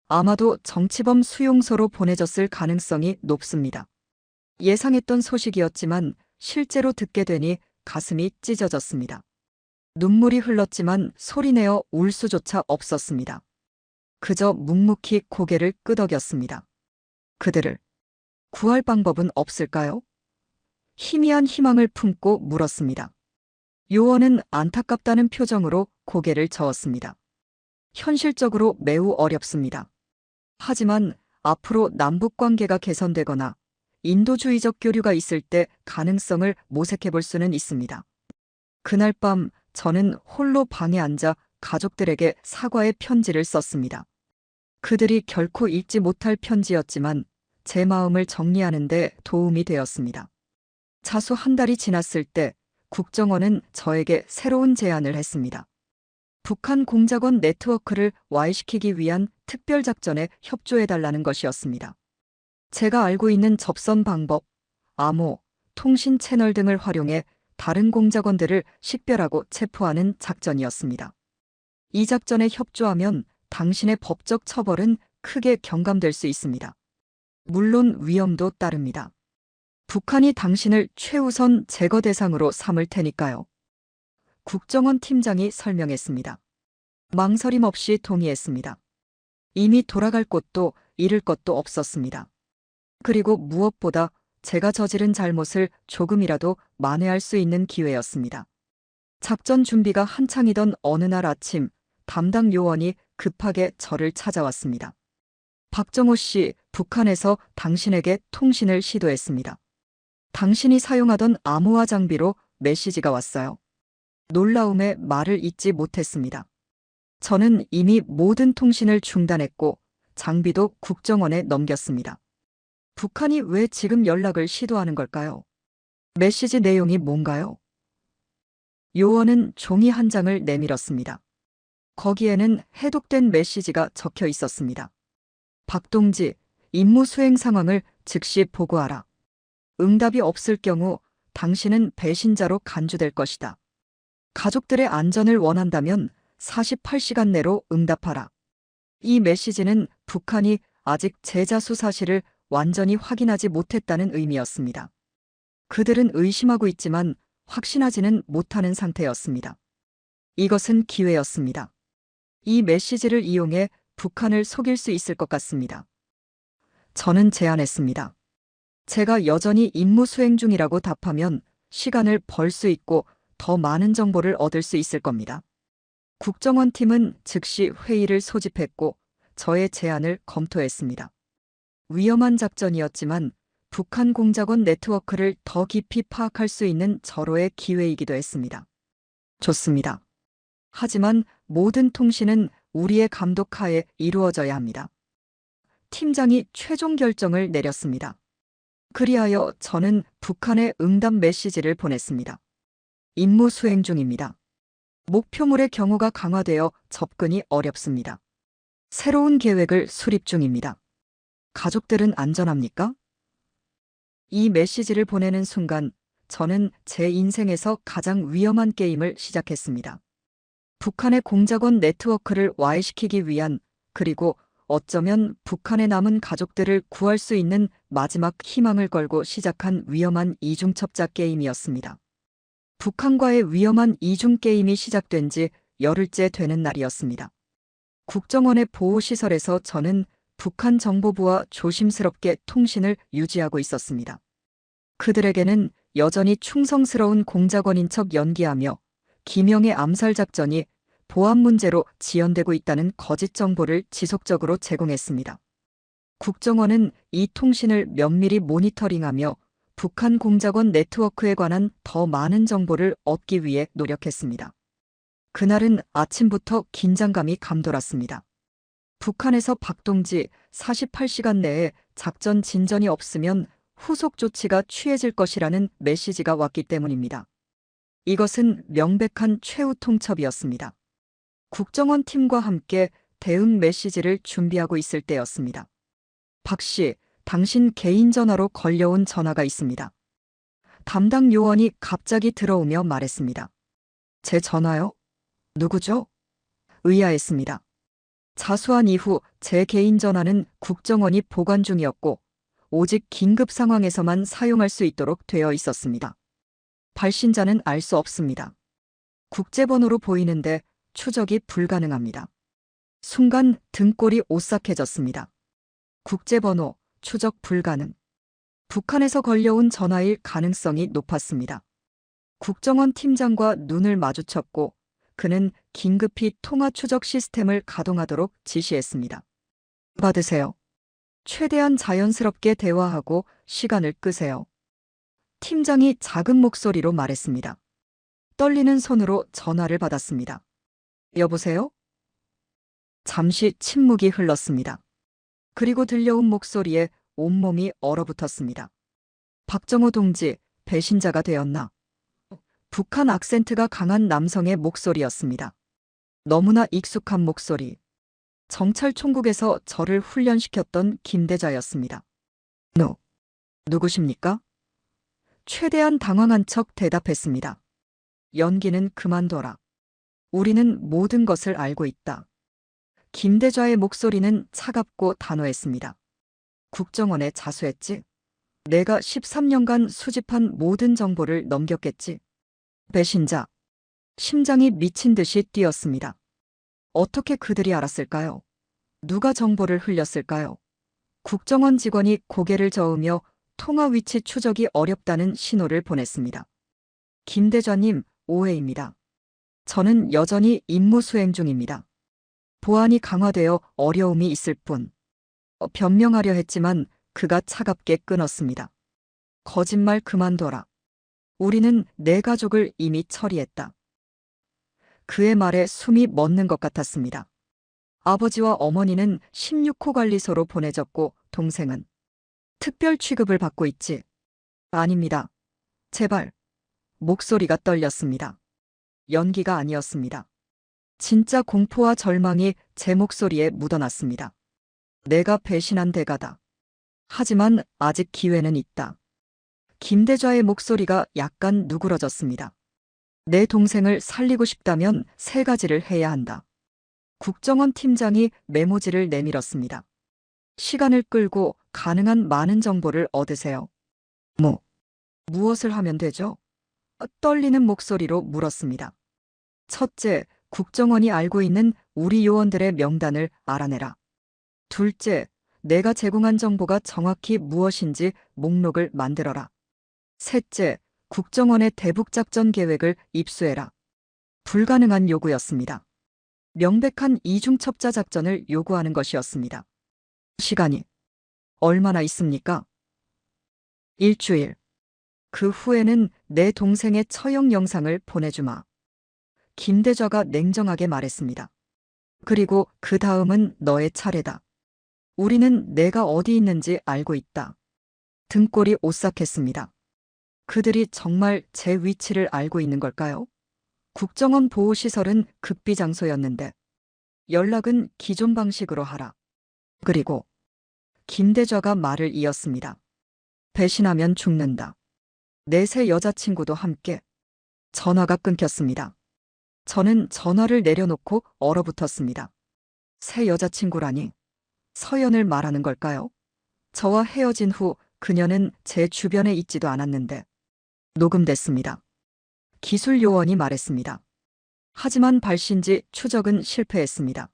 아마도 정치범 수용소로 보내졌을 가능성이 높습니다. 예상했던 소식이었지만 실제로 듣게 되니 가슴이 찢어졌습니다. 눈물이 흘렀지만 소리내어 울 수조차 없었습니다. 그저 묵묵히 고개를 끄덕였습니다. 그들을 구할 방법은 없을까요? 희미한 희망을 품고 물었습니다. 요원은 안타깝다는 표정으로 고개를 저었습니다. 현실적으로 매우 어렵습니다. 하지만 앞으로 남북 관계가 개선되거나 인도주의적 교류가 있을 때 가능성을 모색해 볼 수는 있습니다. 그날 밤 저는 홀로 방에 앉아 가족들에게 사과의 편지를 썼습니다. 그들이 결코 읽지 못할 편지였지만 제 마음을 정리하는 데 도움이 되었습니다. 자수 한 달이 지났을 때 국정원은 저에게 새로운 제안을 했습니다. 북한 공작원 네트워크를 와해시키기 위한 특별작전에 협조해달라는 것이었습니다. 제가 알고 있는 접선 방법, 암호, 통신 채널 등을 활용해 다른 공작원들을 식별하고 체포하는 작전이었습니다. 이 작전에 협조하면 당신의 법적 처벌은 크게 경감될 수 있습니다. 물론 위험도 따릅니다. 북한이 당신을 최우선 제거 대상으로 삼을 테니까요. 국정원 팀장이 설명했습니다. 망설임 없이 동의했습니다. 이미 돌아갈 곳도 잃을 것도 없었습니다. 그리고 무엇보다 제가 저지른 잘못을 조금이라도 만회할 수 있는 기회였습니다. 작전 준비가 한창이던 어느 날 아침, 담당 요원이 급하게 저를 찾아왔습니다. 박정호 씨, 북한에서 당신에게 통신을 시도했습니다. 당신이 사용하던 암호화 장비로 메시지가 왔어요. 놀라움에 말을 잇지 못했습니다. 저는 이미 모든 통신을 중단했고 장비도 국정원에 넘겼습니다. 북한이 왜 지금 연락을 시도하는 걸까요? 메시지 내용이 뭔가요? 요원은 종이 한 장을 내밀었습니다. 거기에는 해독된 메시지가 적혀 있었습니다. 박동지, 임무 수행 상황을 즉시 보고하라. 응답이 없을 경우 당신은 배신자로 간주될 것이다. 가족들의 안전을 원한다면 48시간 내로 응답하라. 이 메시지는 북한이 아직 재자수 사실을 완전히 확인하지 못했다는 의미였습니다. 그들은 의심하고 있지만 확신하지는 못하는 상태였습니다. 이것은 기회였습니다. 이 메시지를 이용해 북한을 속일 수 있을 것 같습니다. 저는 제안했습니다. 제가 여전히 임무 수행 중이라고 답하면 시간을 벌 수 있고 더 많은 정보를 얻을 수 있을 겁니다. 국정원 팀은 즉시 회의를 소집했고 저의 제안을 검토했습니다. 위험한 작전이었지만 북한 공작원 네트워크를 더 깊이 파악할 수 있는 절호의 기회이기도 했습니다. 좋습니다. 하지만 모든 통신은 우리의 감독 하에 이루어져야 합니다. 팀장이 최종 결정을 내렸습니다. 그리하여 저는 북한에 응답 메시지를 보냈습니다. 임무 수행 중입니다. 목표물의 경호가 강화되어 접근이 어렵습니다. 새로운 계획을 수립 중입니다. 가족들은 안전합니까? 이 메시지를 보내는 순간 저는 제 인생에서 가장 위험한 게임을 시작했습니다. 북한의 공작원 네트워크를 와해시키기 위한, 그리고 어쩌면 북한에 남은 가족들을 구할 수 있는 마지막 희망을 걸고 시작한 위험한 이중첩자 게임이었습니다. 북한과의 위험한 이중 게임이 시작된 지 열흘째 되는 날이었습니다. 국정원의 보호시설에서 저는 북한 정보부와 조심스럽게 통신을 유지하고 있었습니다. 그들에게는 여전히 충성스러운 공작원인 척 연기하며 김영의 암살 작전이 보안 문제로 지연되고 있다는 거짓 정보를 지속적으로 제공했습니다. 국정원은 이 통신을 면밀히 모니터링하며 북한 공작원 네트워크에 관한 더 많은 정보를 얻기 위해 노력했습니다. 그날은 아침부터 긴장감이 감돌았습니다. 북한에서 박동지 48시간 내에 작전 진전이 없으면 후속 조치가 취해질 것이라는 메시지가 왔기 때문입니다. 이것은 명백한 최후 통첩이었습니다. 국정원 팀과 함께 대응 메시지를 준비하고 있을 때였습니다. 박 씨, 당신 개인 전화로 걸려온 전화가 있습니다. 담당 요원이 갑자기 들어오며 말했습니다. 제 전화요? 누구죠? 의아했습니다. 자수한 이후 제 개인 전화는 국정원이 보관 중이었고 오직 긴급 상황에서만 사용할 수 있도록 되어 있었습니다. 발신자는 알 수 없습니다. 국제번호로 보이는데 추적이 불가능합니다. 순간 등골이 오싹해졌습니다. 국제번호, 추적 불가능. 북한에서 걸려온 전화일 가능성이 높았습니다. 국정원 팀장과 눈을 마주쳤고 그는 긴급히 통화 추적 시스템을 가동하도록 지시했습니다. 받으세요. 최대한 자연스럽게 대화하고 시간을 끄세요. 팀장이 작은 목소리로 말했습니다. 떨리는 손으로 전화를 받았습니다. 여보세요? 잠시 침묵이 흘렀습니다. 그리고 들려온 목소리에 온몸이 얼어붙었습니다. 박정호 동지, 배신자가 되었나? 북한 악센트가 강한 남성의 목소리였습니다. 너무나 익숙한 목소리. 정찰 총국에서 저를 훈련시켰던 김대자였습니다. 누구십니까? 최대한 당황한 척 대답했습니다. 연기는 그만둬라. 우리는 모든 것을 알고 있다. 김대자의 목소리는 차갑고 단호했습니다. 국정원에 자수했지? 내가 13년간 수집한 모든 정보를 넘겼겠지? 배신자. 심장이 미친 듯이 뛰었습니다. 어떻게 그들이 알았을까요? 누가 정보를 흘렸을까요? 국정원 직원이 고개를 저으며 통화 위치 추적이 어렵다는 신호를 보냈습니다. 김 대좌님, 오해입니다. 저는 여전히 임무 수행 중입니다. 보안이 강화되어 어려움이 있을 뿐. 변명하려 했지만 그가 차갑게 끊었습니다. 거짓말 그만둬라. 우리는 내 가족을 이미 처리했다. 그의 말에 숨이 멎는 것 같았습니다. 아버지와 어머니는 16호 관리소로 보내졌고 동생은 특별 취급을 받고 있지. 아닙니다. 제발. 목소리가 떨렸습니다. 연기가 아니었습니다. 진짜 공포와 절망이 제 목소리에 묻어났습니다. 내가 배신한 대가다. 하지만 아직 기회는 있다. 김대좌의 목소리가 약간 누그러졌습니다. 내 동생을 살리고 싶다면 세 가지를 해야 한다. 국정원 팀장이 메모지를 내밀었습니다. 시간을 끌고 가능한 많은 정보를 얻으세요. 무엇을 하면 되죠? 떨리는 목소리로 물었습니다. 첫째, 국정원이 알고 있는 우리 요원들의 명단을 알아내라. 둘째, 내가 제공한 정보가 정확히 무엇인지 목록을 만들어라. 셋째, 국정원의 대북작전 계획을 입수해라. 불가능한 요구였습니다. 명백한 이중첩자 작전을 요구하는 것이었습니다. 시간이 얼마나 있습니까? 일주일. 그 후에는 내 동생의 처형 영상을 보내주마. 김대좌가 냉정하게 말했습니다. 그리고 그 다음은 너의 차례다. 우리는 내가 어디 있는지 알고 있다. 등골이 오싹했습니다. 그들이 정말 제 위치를 알고 있는 걸까요? 국정원 보호시설은 극비장소였는데 연락은 기존 방식으로 하라. 그리고 김대좌가 말을 이었습니다. 배신하면 죽는다. 내 새 여자친구도 함께. 전화가 끊겼습니다. 저는 전화를 내려놓고 얼어붙었습니다. 새 여자친구라니. 서연을 말하는 걸까요? 저와 헤어진 후 그녀는 제 주변에 있지도 않았는데. 녹음됐습니다. 기술 요원이 말했습니다. 하지만 발신지 추적은 실패했습니다.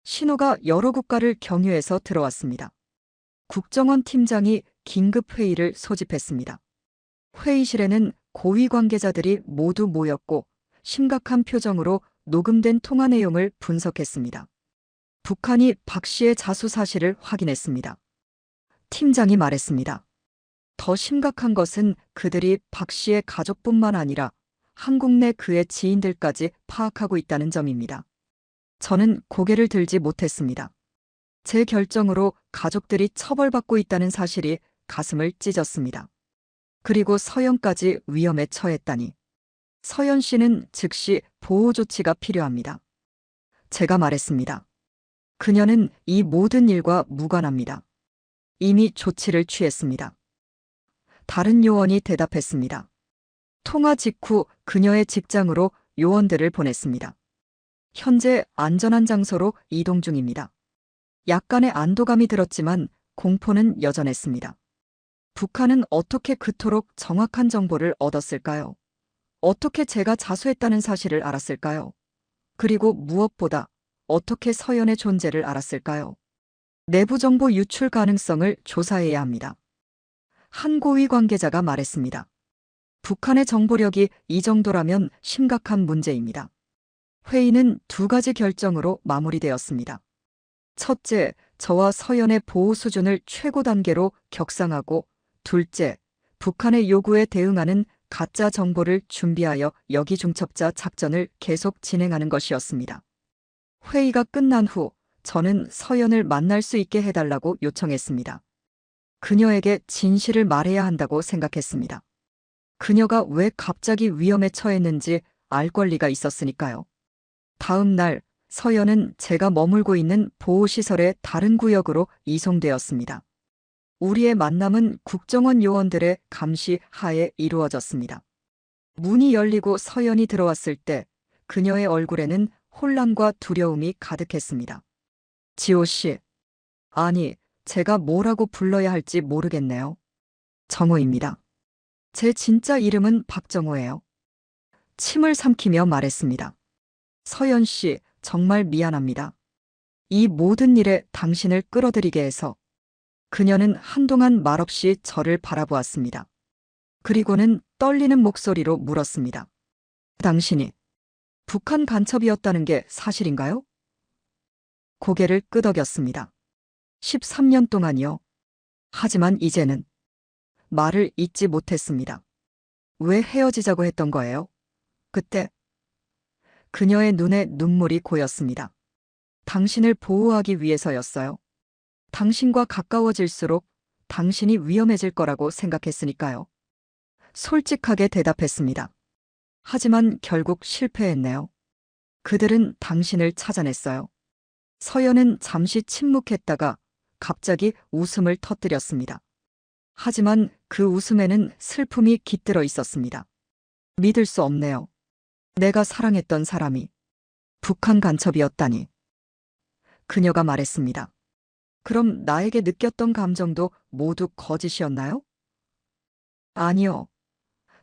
신호가 여러 국가를 경유해서 들어왔습니다. 국정원 팀장이 긴급 회의를 소집했습니다. 회의실에는 고위 관계자들이 모두 모였고 심각한 표정으로 녹음된 통화 내용을 분석했습니다. 북한이 박 씨의 자수 사실을 확인했습니다. 팀장이 말했습니다. 더 심각한 것은 그들이 박 씨의 가족뿐만 아니라 한국 내 그의 지인들까지 파악하고 있다는 점입니다. 저는 고개를 들지 못했습니다. 제 결정으로 가족들이 처벌받고 있다는 사실이 가슴을 찢었습니다. 그리고 서연까지 위험에 처했다니. 서연 씨는 즉시 보호 조치가 필요합니다. 제가 말했습니다. 그녀는 이 모든 일과 무관합니다. 이미 조치를 취했습니다. 다른 요원이 대답했습니다. 통화 직후 그녀의 직장으로 요원들을 보냈습니다. 현재 안전한 장소로 이동 중입니다. 약간의 안도감이 들었지만 공포는 여전했습니다. 북한은 어떻게 그토록 정확한 정보를 얻었을까요? 어떻게 제가 자수했다는 사실을 알았을까요? 그리고 무엇보다 어떻게 서연의 존재를 알았을까요? 내부 정보 유출 가능성을 조사해야 합니다. 한 고위 관계자가 말했습니다. 북한의 정보력이 이 정도라면 심각한 문제입니다. 회의는 두 가지 결정으로 마무리되었습니다. 첫째, 저와 서연의 보호 수준을 최고 단계로 격상하고, 둘째, 북한의 요구에 대응하는 가짜 정보를 준비하여 역이중첩자 작전을 계속 진행하는 것이었습니다. 회의가 끝난 후 저는 서연을 만날 수 있게 해달라고 요청했습니다. 그녀에게 진실을 말해야 한다고 생각했습니다. 그녀가 왜 갑자기 위험에 처했는지 알 권리가 있었으니까요. 다음 날 서연은 제가 머물고 있는 보호시설의 다른 구역으로 이송되었습니다. 우리의 만남은 국정원 요원들의 감시 하에 이루어졌습니다. 문이 열리고 서연이 들어왔을 때 그녀의 얼굴에는 혼란과 두려움이 가득했습니다. 지호 씨. 아니, 제가 뭐라고 불러야 할지 모르겠네요. 정호입니다. 제 진짜 이름은 박정호예요. 침을 삼키며 말했습니다. 서연 씨, 정말 미안합니다. 이 모든 일에 당신을 끌어들이게 해서. 그녀는 한동안 말없이 저를 바라보았습니다. 그리고는 떨리는 목소리로 물었습니다. 당신이 북한 간첩이었다는 게 사실인가요? 고개를 끄덕였습니다. 13년 동안이요. 하지만 이제는 말을 잇지 못했습니다. 왜 헤어지자고 했던 거예요? 그때 그녀의 눈에 눈물이 고였습니다. 당신을 보호하기 위해서였어요. 당신과 가까워질수록 당신이 위험해질 거라고 생각했으니까요. 솔직하게 대답했습니다. 하지만 결국 실패했네요. 그들은 당신을 찾아냈어요. 서연은 잠시 침묵했다가 갑자기 웃음을 터뜨렸습니다. 하지만 그 웃음에는 슬픔이 깃들어 있었습니다. 믿을 수 없네요. 내가 사랑했던 사람이 북한 간첩이었다니. 그녀가 말했습니다. 그럼 나에게 느꼈던 감정도 모두 거짓이었나요? 아니요.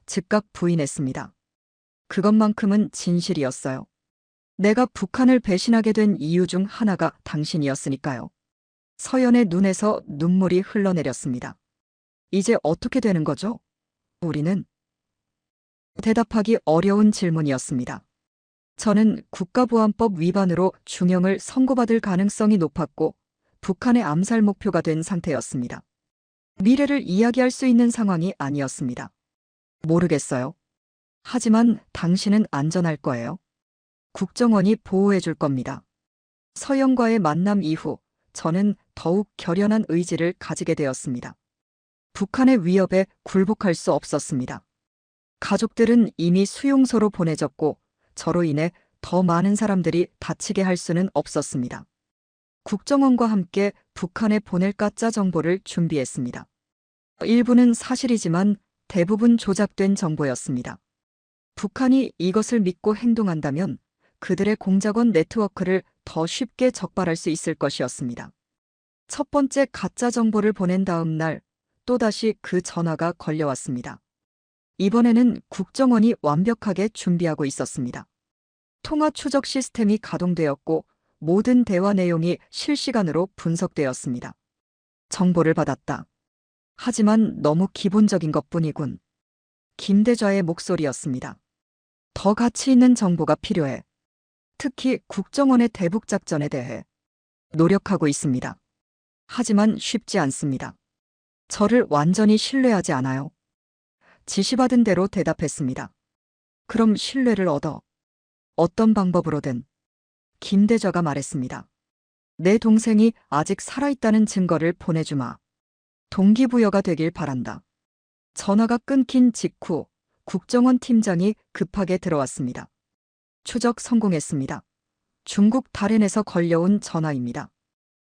즉각 부인했습니다. 그것만큼은 진실이었어요. 내가 북한을 배신하게 된 이유 중 하나가 당신이었으니까요. 서연의 눈에서 눈물이 흘러내렸습니다. 이제 어떻게 되는 거죠? 우리는? 대답하기 어려운 질문이었습니다. 저는 국가보안법 위반으로 중형을 선고받을 가능성이 높았고 북한의 암살 목표가 된 상태였습니다. 미래를 이야기할 수 있는 상황이 아니었습니다. 모르겠어요. 하지만 당신은 안전할 거예요. 국정원이 보호해 줄 겁니다. 서연과의 만남 이후 저는 더욱 결연한 의지를 가지게 되었습니다. 북한의 위협에 굴복할 수 없었습니다. 가족들은 이미 수용소로 보내졌고 저로 인해 더 많은 사람들이 다치게 할 수는 없었습니다. 국정원과 함께 북한에 보낼 가짜 정보를 준비했습니다. 일부는 사실이지만 대부분 조작된 정보였습니다. 북한이 이것을 믿고 행동한다면 그들의 공작원 네트워크를 더 쉽게 적발할 수 있을 것이었습니다. 첫 번째 가짜 정보를 보낸 다음 날 또다시 그 전화가 걸려왔습니다. 이번에는 국정원이 완벽하게 준비하고 있었습니다. 통화 추적 시스템이 가동되었고 모든 대화 내용이 실시간으로 분석되었습니다. 정보를 받았다. 하지만 너무 기본적인 것뿐이군. 김대좌의 목소리였습니다. 더 가치 있는 정보가 필요해. 특히 국정원의 대북 작전에 대해 노력하고 있습니다. 하지만 쉽지 않습니다. 저를 완전히 신뢰하지 않아요. 지시받은 대로 대답했습니다. 그럼 신뢰를 얻어. 어떤 방법으로든. 김대좌가 말했습니다. 내 동생이 아직 살아있다는 증거를 보내주마. 동기부여가 되길 바란다. 전화가 끊긴 직후 국정원 팀장이 급하게 들어왔습니다. 추적 성공했습니다. 중국 다롄에서 걸려온 전화입니다.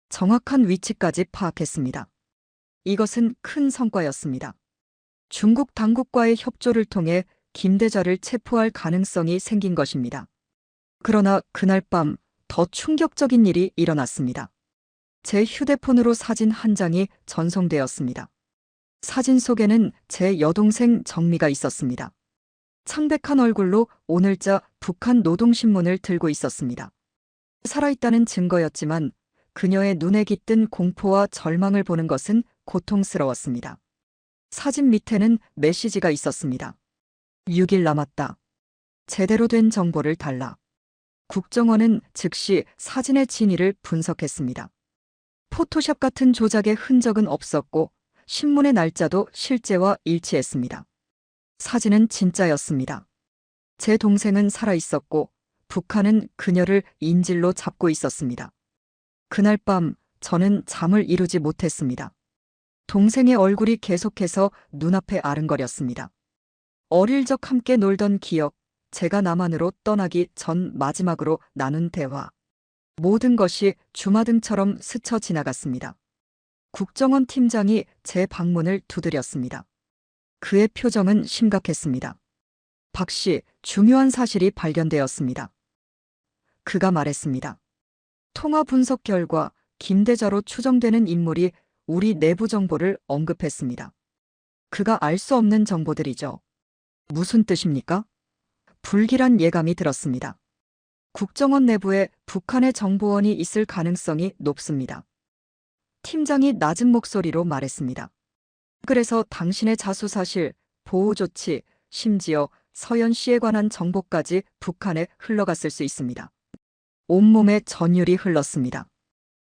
정확한 위치까지 파악했습니다. 이것은 큰 성과였습니다. 중국 당국과의 협조를 통해 김대좌를 체포할 가능성이 생긴 것입니다. 그러나 그날 밤 더 충격적인 일이 일어났습니다. 제 휴대폰으로 사진 한 장이 전송되었습니다. 사진 속에는 제 여동생 정미가 있었습니다. 창백한 얼굴로 오늘자 북한 노동신문을 들고 있었습니다. 살아있다는 증거였지만 그녀의 눈에 깃든 공포와 절망을 보는 것은 고통스러웠습니다. 사진 밑에는 메시지가 있었습니다. 6일 남았다. 제대로 된 정보를 달라. 국정원은 즉시 사진의 진위를 분석했습니다. 포토샵 같은 조작의 흔적은 없었고 신문의 날짜도 실제와 일치했습니다. 사진은 진짜였습니다. 제 동생은 살아있었고 북한은 그녀를 인질로 잡고 있었습니다. 그날 밤 저는 잠을 이루지 못했습니다. 동생의 얼굴이 계속해서 눈앞에 아른거렸습니다. 어릴 적 함께 놀던 기억, 제가 남한으로 떠나기 전 마지막으로 나눈 대화. 모든 것이 주마등처럼 스쳐 지나갔습니다. 국정원 팀장이 제 방문을 두드렸습니다. 그의 표정은 심각했습니다. 박 씨, 중요한 사실이 발견되었습니다. 그가 말했습니다. 통화 분석 결과 김대좌로 추정되는 인물이 우리 내부 정보를 언급했습니다. 그가 알 수 없는 정보들이죠. 무슨 뜻입니까? 불길한 예감이 들었습니다. 국정원 내부에 북한의 정보원이 있을 가능성이 높습니다. 팀장이 낮은 목소리로 말했습니다. 그래서 당신의 자수사실, 보호조치, 심지어 서현 씨에 관한 정보까지 북한에 흘러갔을 수 있습니다. 온몸에 전율이 흘렀습니다.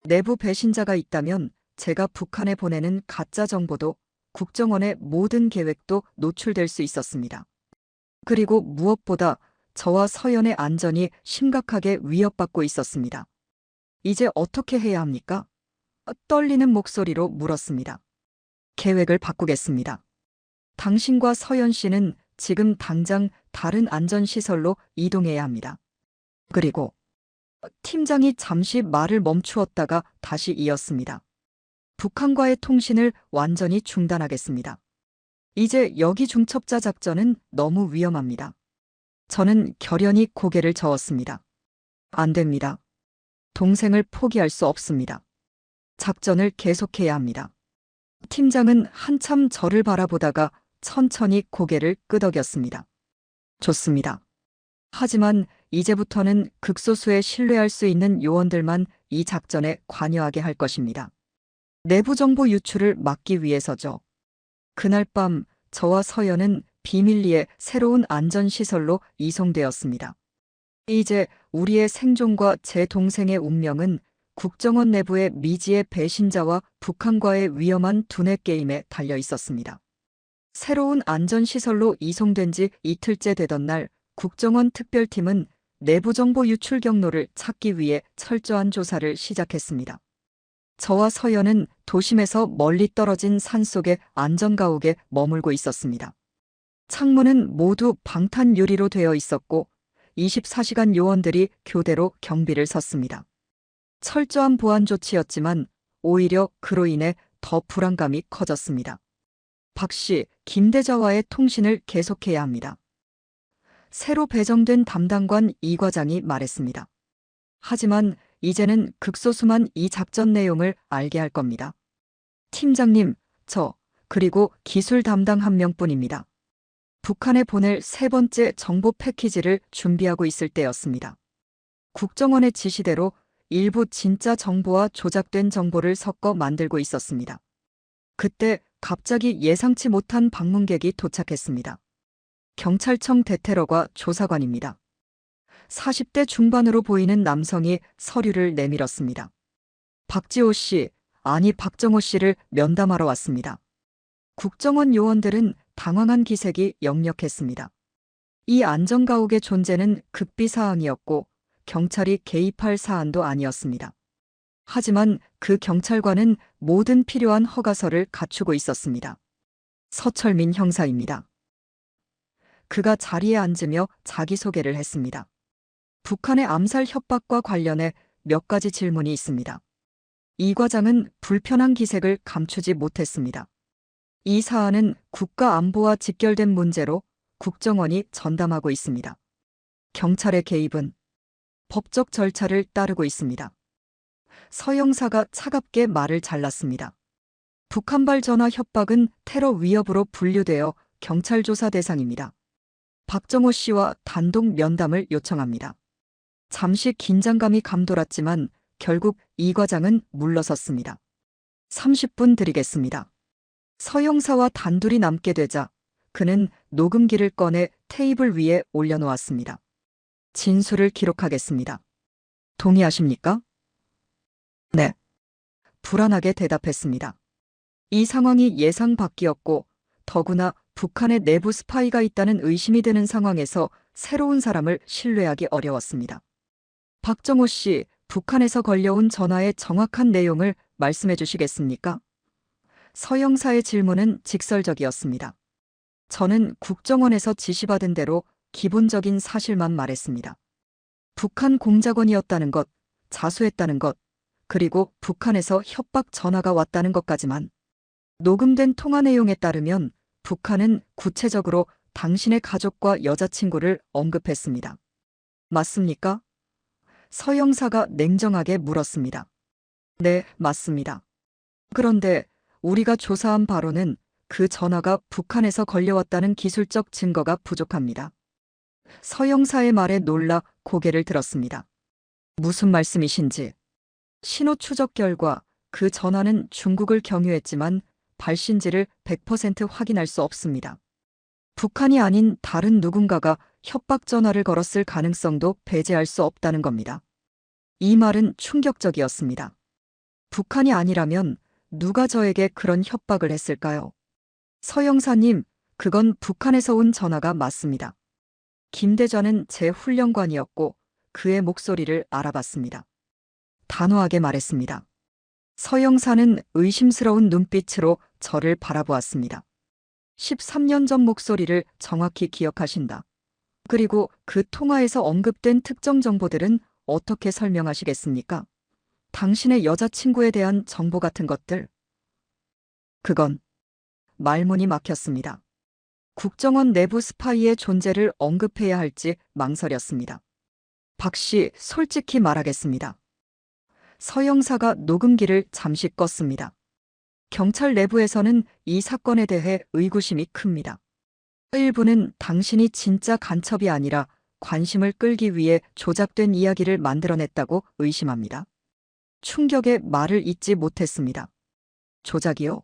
내부 배신자가 있다면 제가 북한에 보내는 가짜 정보도 국정원의 모든 계획도 노출될 수 있었습니다. 그리고 무엇보다 저와 서연의 안전이 심각하게 위협받고 있었습니다. 이제 어떻게 해야 합니까? 떨리는 목소리로 물었습니다. 계획을 바꾸겠습니다. 당신과 서연 씨는 지금 당장 다른 안전시설로 이동해야 합니다. 그리고 팀장이 잠시 말을 멈추었다가 다시 이었습니다. 북한과의 통신을 완전히 중단하겠습니다. 이제 여기 중첩자 작전은 너무 위험합니다. 저는 결연히 고개를 저었습니다. 안 됩니다. 동생을 포기할 수 없습니다. 작전을 계속해야 합니다. 팀장은 한참 저를 바라보다가 천천히 고개를 끄덕였습니다. 좋습니다. 하지만 이제부터는 극소수의 신뢰할 수 있는 요원들만 이 작전에 관여하게 할 것입니다. 내부 정보 유출을 막기 위해서죠. 그날 밤 저와 서연은 비밀리에 새로운 안전시설로 이송되었습니다. 이제 우리의 생존과 제 동생의 운명은 국정원 내부의 미지의 배신자와 북한과의 위험한 두뇌 게임에 달려 있었습니다. 새로운 안전시설로 이송된 지 이틀째 되던 날 국정원 특별팀은 내부 정보 유출 경로를 찾기 위해 철저한 조사를 시작했습니다. 저와 서연은 도심에서 멀리 떨어진 산속의 안전가옥에 머물고 있었습니다. 창문은 모두 방탄 유리로 되어 있었고 24시간 요원들이 교대로 경비를 섰습니다. 철저한 보안 조치였지만 오히려 그로 인해 더 불안감이 커졌습니다. 박 씨, 김대좌와의 통신을 계속해야 합니다. 새로 배정된 담당관 이 과장이 말했습니다. 하지만 이제는 극소수만 이 작전 내용을 알게 할 겁니다. 팀장님, 그리고 기술 담당 한 명뿐입니다. 북한에 보낼 세 번째 정보 패키지를 준비하고 있을 때였습니다. 국정원의 지시대로 일부 진짜 정보와 조작된 정보를 섞어 만들고 있었습니다. 그때 갑자기 예상치 못한 방문객이 도착했습니다. 경찰청 대테러과 조사관입니다. 40대 중반으로 보이는 남성이 서류를 내밀었습니다. 박지호 씨, 아니 박정호 씨를 면담하러 왔습니다. 국정원 요원들은 당황한 기색이 역력했습니다. 이 안전가옥의 존재는 극비사항이었고 경찰이 개입할 사안도 아니었습니다. 하지만 그 경찰관은 모든 필요한 허가서를 갖추고 있었습니다. 서철민 형사입니다. 그가 자리에 앉으며 자기소개를 했습니다. 북한의 암살 협박과 관련해 몇 가지 질문이 있습니다. 이 과장은 불편한 기색을 감추지 못했습니다. 이 사안은 국가 안보와 직결된 문제로 국정원이 전담하고 있습니다. 경찰의 개입은 법적 절차를 따르고 있습니다. 서 형사가 차갑게 말을 잘랐습니다. 북한발 전화 협박은 테러 위협으로 분류되어 경찰 조사 대상입니다. 박정호 씨와 단독 면담을 요청합니다. 잠시 긴장감이 감돌았지만 결국 이 과장은 물러섰습니다. 30분 드리겠습니다. 서 형사와 단둘이 남게 되자 그는 녹음기를 꺼내 테이블 위에 올려놓았습니다. 진술을 기록하겠습니다. 동의하십니까? 네. 불안하게 대답했습니다. 이 상황이 예상 밖이었고 더구나 북한의 내부 스파이가 있다는 의심이 드는 상황에서 새로운 사람을 신뢰하기 어려웠습니다. 박정호 씨, 북한에서 걸려온 전화의 정확한 내용을 말씀해 주시겠습니까? 서 형사의 질문은 직설적이었습니다. 저는 국정원에서 지시받은 대로 기본적인 사실만 말했습니다. 북한 공작원이었다는 것, 자수했다는 것, 그리고 북한에서 협박 전화가 왔다는 것까지만. 녹음된 통화 내용에 따르면 북한은 구체적으로 당신의 가족과 여자친구를 언급했습니다. 맞습니까? 서 형사가 냉정하게 물었습니다. 네, 맞습니다. 그런데 우리가 조사한 바로는 그 전화가 북한에서 걸려왔다는 기술적 증거가 부족합니다. 서 형사의 말에 놀라 고개를 들었습니다. 무슨 말씀이신지. 신호 추적 결과 그 전화는 중국을 경유했지만 발신지를 100% 확인할 수 없습니다. 북한이 아닌 다른 누군가가 협박 전화를 걸었을 가능성도 배제할 수 없다는 겁니다. 이 말은 충격적이었습니다. 북한이 아니라면 누가 저에게 그런 협박을 했을까요? 서 형사님, 그건 북한에서 온 전화가 맞습니다. 김 대좌는 제 훈련관이었고 그의 목소리를 알아봤습니다. 단호하게 말했습니다. 서 형사는 의심스러운 눈빛으로 저를 바라보았습니다. 13년 전 목소리를 정확히 기억하신다. 그리고 그 통화에서 언급된 특정 정보들은 어떻게 설명하시겠습니까? 당신의 여자친구에 대한 정보 같은 것들. 그건 말문이 막혔습니다. 국정원 내부 스파이의 존재를 언급해야 할지 망설였습니다. 박 씨, 솔직히 말하겠습니다. 서 형사가 녹음기를 잠시 껐습니다. 경찰 내부에서는 이 사건에 대해 의구심이 큽니다. 일부는 당신이 진짜 간첩이 아니라 관심을 끌기 위해 조작된 이야기를 만들어냈다고 의심합니다. 충격에 말을 잇지 못했습니다. 조작이요?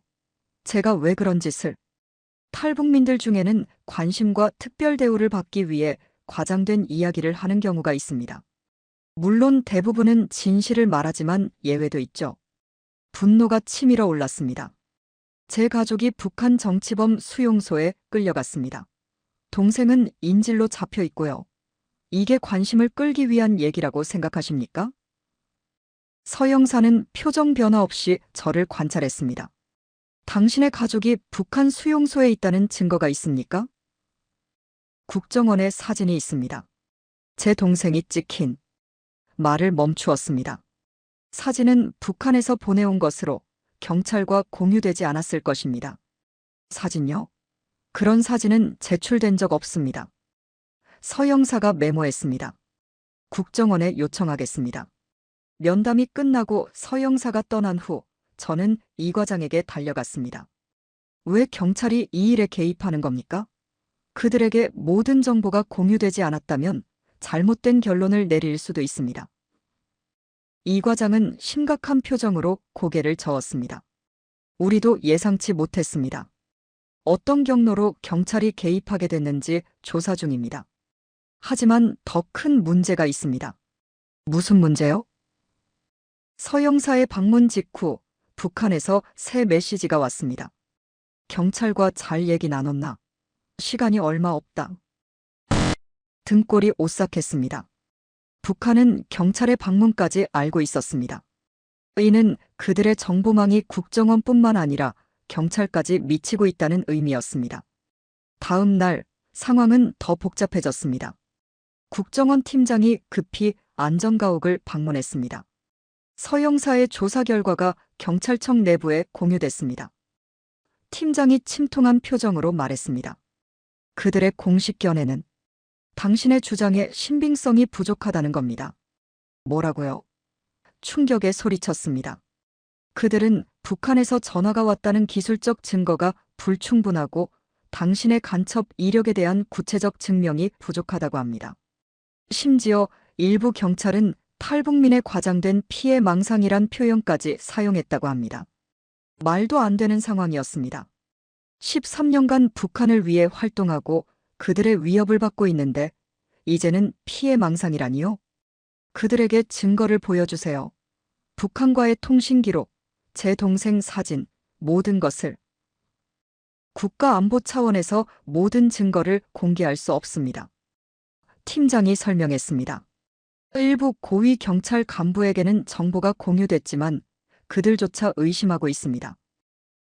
제가 왜 그런 짓을? 탈북민들 중에는 관심과 특별 대우를 받기 위해 과장된 이야기를 하는 경우가 있습니다. 물론 대부분은 진실을 말하지만 예외도 있죠. 분노가 치밀어 올랐습니다. 제 가족이 북한 정치범 수용소에 끌려갔습니다. 동생은 인질로 잡혀 있고요. 이게 관심을 끌기 위한 얘기라고 생각하십니까? 서 형사는 표정 변화 없이 저를 관찰했습니다. 당신의 가족이 북한 수용소에 있다는 증거가 있습니까? 국정원에 사진이 있습니다. 제 동생이 찍힌. 말을 멈추었습니다. 사진은 북한에서 보내온 것으로 경찰과 공유되지 않았을 것입니다. 사진요? 그런 사진은 제출된 적 없습니다. 서 형사가 메모했습니다. 국정원에 요청하겠습니다. 면담이 끝나고 서 형사가 떠난 후 저는 이 과장에게 달려갔습니다. 왜 경찰이 이 일에 개입하는 겁니까? 그들에게 모든 정보가 공유되지 않았다면 잘못된 결론을 내릴 수도 있습니다. 이 과장은 심각한 표정으로 고개를 저었습니다. 우리도 예상치 못했습니다. 어떤 경로로 경찰이 개입하게 됐는지 조사 중입니다. 하지만 더 큰 문제가 있습니다. 무슨 문제요? 서 형사의 방문 직후 북한에서 새 메시지가 왔습니다. 경찰과 잘 얘기 나눴나? 시간이 얼마 없다. 등골이 오싹했습니다. 북한은 경찰의 방문까지 알고 있었습니다. 이는 그들의 정보망이 국정원뿐만 아니라 경찰까지 미치고 있다는 의미였습니다. 다음 날 상황은 더 복잡해졌습니다. 국정원 팀장이 급히 안전가옥을 방문했습니다. 서 형사의 조사 결과가 경찰청 내부에 공유됐습니다. 팀장이 침통한 표정으로 말했습니다. 그들의 공식 견해는 당신의 주장에 신빙성이 부족하다는 겁니다. 뭐라고요? 충격에 소리쳤습니다. 그들은 북한에서 전화가 왔다는 기술적 증거가 불충분하고 당신의 간첩 이력에 대한 구체적 증명이 부족하다고 합니다. 심지어 일부 경찰은 탈북민에 과장된 피해 망상이란 표현까지 사용했다고 합니다. 말도 안 되는 상황이었습니다. 13년간 북한을 위해 활동하고 그들의 위협을 받고 있는데 이제는 피해 망상이라니요? 그들에게 증거를 보여주세요. 북한과의 통신 기록, 제 동생 사진, 모든 것을. 국가안보 차원에서 모든 증거를 공개할 수 없습니다. 팀장이 설명했습니다. 일부 고위 경찰 간부에게는 정보가 공유됐지만 그들조차 의심하고 있습니다.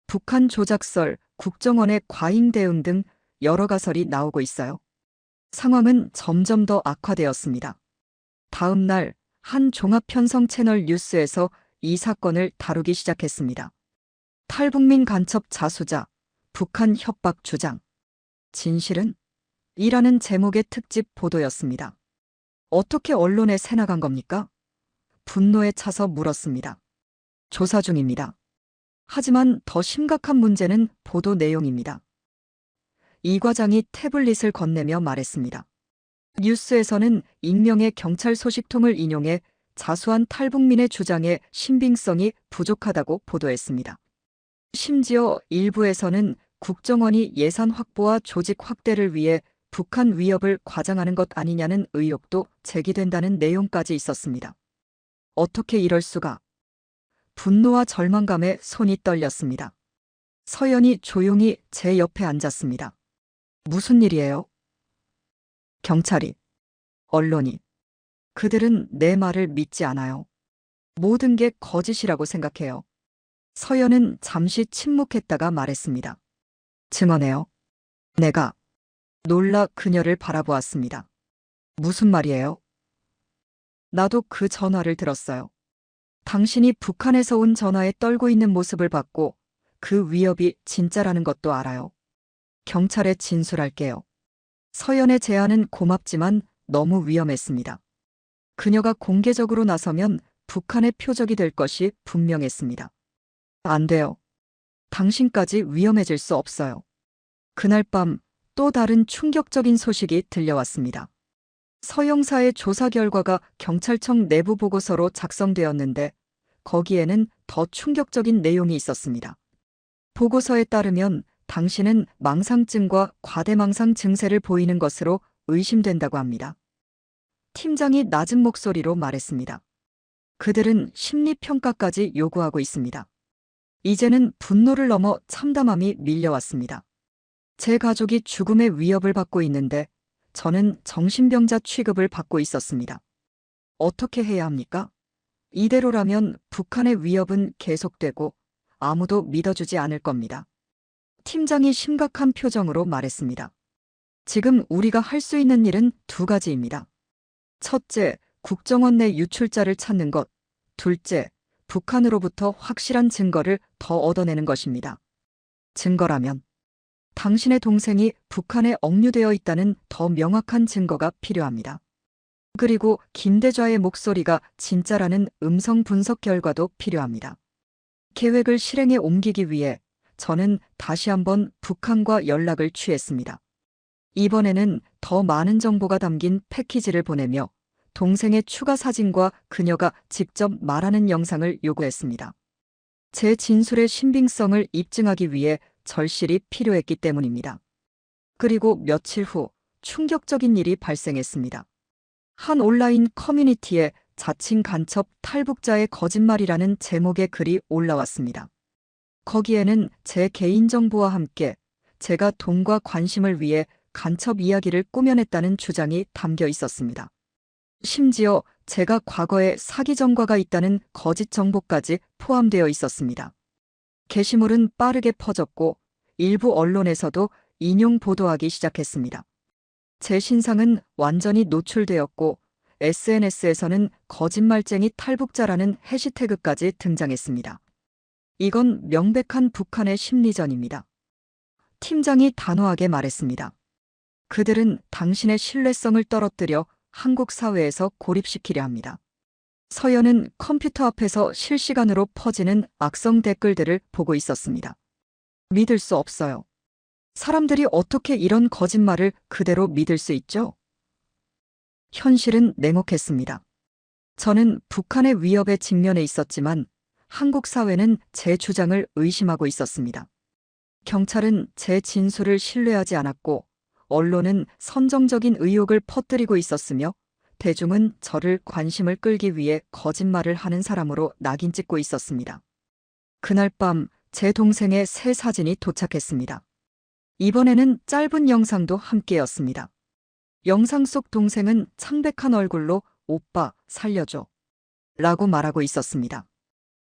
북한 조작설, 국정원의 과잉 대응 등 여러 가설이 나오고 있어요. 상황은 점점 더 악화되었습니다. 다음 날 한 종합편성 채널 뉴스에서 이 사건을 다루기 시작했습니다. 탈북민 간첩 자수자, 북한 협박 주장. 진실은? 이라는 제목의 특집 보도였습니다. 어떻게 언론에 새나간 겁니까? 분노에 차서 물었습니다. 조사 중입니다. 하지만 더 심각한 문제는 보도 내용입니다. 이 과장이 태블릿을 건네며 말했습니다. 뉴스에서는 익명의 경찰 소식통을 인용해 자수한 탈북민의 주장에 신빙성이 부족하다고 보도했습니다. 심지어 일부에서는 국정원이 예산 확보와 조직 확대를 위해 북한 위협을 과장하는 것 아니냐는 의혹도 제기된다는 내용까지 있었습니다. 어떻게 이럴 수가? 분노와 절망감에 손이 떨렸습니다. 서연이 조용히 제 옆에 앉았습니다. 무슨 일이에요? 경찰이, 언론이. 그들은 내 말을 믿지 않아요. 모든 게 거짓이라고 생각해요. 서연은 잠시 침묵했다가 말했습니다. 증언해요. 내가 놀라 그녀를 바라보았습니다. 무슨 말이에요? 나도 그 전화를 들었어요. 당신이 북한에서 온 전화에 떨고 있는 모습을 봤고 그 위협이 진짜라는 것도 알아요. 경찰에 진술할게요. 서연의 제안은 고맙지만 너무 위험했습니다. 그녀가 공개적으로 나서면 북한의 표적이 될 것이 분명했습니다. 안 돼요. 당신까지 위험해질 수 없어요. 그날 밤 또 다른 충격적인 소식이 들려왔습니다. 서 형사의 조사 결과가 경찰청 내부 보고서로 작성되었는데 거기에는 더 충격적인 내용이 있었습니다. 보고서에 따르면 당신은 망상증과 과대망상 증세를 보이는 것으로 의심된다고 합니다. 팀장이 낮은 목소리로 말했습니다. 그들은 심리평가까지 요구하고 있습니다. 이제는 분노를 넘어 참담함이 밀려왔습니다. 제 가족이 죽음의 위협을 받고 있는데 저는 정신병자 취급을 받고 있었습니다. 어떻게 해야 합니까? 이대로라면 북한의 위협은 계속되고 아무도 믿어주지 않을 겁니다. 팀장이 심각한 표정으로 말했습니다. 지금 우리가 할 수 있는 일은 두 가지입니다. 첫째, 국정원 내 유출자를 찾는 것. 둘째, 북한으로부터 확실한 증거를 더 얻어내는 것입니다. 증거라면 당신의 동생이 북한에 억류되어 있다는 더 명확한 증거가 필요합니다. 그리고 김대좌의 목소리가 진짜라는 음성 분석 결과도 필요합니다. 계획을 실행에 옮기기 위해 저는 다시 한번 북한과 연락을 취했습니다. 이번에는 더 많은 정보가 담긴 패키지를 보내며 동생의 추가 사진과 그녀가 직접 말하는 영상을 요구했습니다. 제 진술의 신빙성을 입증하기 위해 절실히 필요했기 때문입니다. 그리고 며칠 후 충격적인 일이 발생했습니다. 한 온라인 커뮤니티에 자칭 간첩 탈북자의 거짓말이라는 제목의 글이 올라왔습니다. 거기에는 제 개인정보와 함께 제가 돈과 관심을 위해 간첩 이야기를 꾸며냈다는 주장이 담겨 있었습니다. 심지어 제가 과거에 사기 전과가 있다는 거짓 정보까지 포함되어 있었습니다. 게시물은 빠르게 퍼졌고 일부 언론에서도 인용 보도하기 시작했습니다. 제 신상은 완전히 노출되었고 SNS에서는 거짓말쟁이 탈북자라는 해시태그까지 등장했습니다. 이건 명백한 북한의 심리전입니다. 팀장이 단호하게 말했습니다. 그들은 당신의 신뢰성을 떨어뜨려 한국 사회에서 고립시키려 합니다. 서연은 컴퓨터 앞에서 실시간으로 퍼지는 악성 댓글들을 보고 있었습니다. 믿을 수 없어요. 사람들이 어떻게 이런 거짓말을 그대로 믿을 수 있죠? 현실은 냉혹했습니다. 저는 북한의 위협에 직면해 있었지만 한국 사회는 제 주장을 의심하고 있었습니다. 경찰은 제 진술을 신뢰하지 않았고 언론은 선정적인 의혹을 퍼뜨리고 있었으며 대중은 저를 관심을 끌기 위해 거짓말을 하는 사람으로 낙인 찍고 있었습니다. 그날 밤 제 동생의 새 사진이 도착했습니다. 이번에는 짧은 영상도 함께였습니다. 영상 속 동생은 창백한 얼굴로 오빠 살려줘 라고 말하고 있었습니다.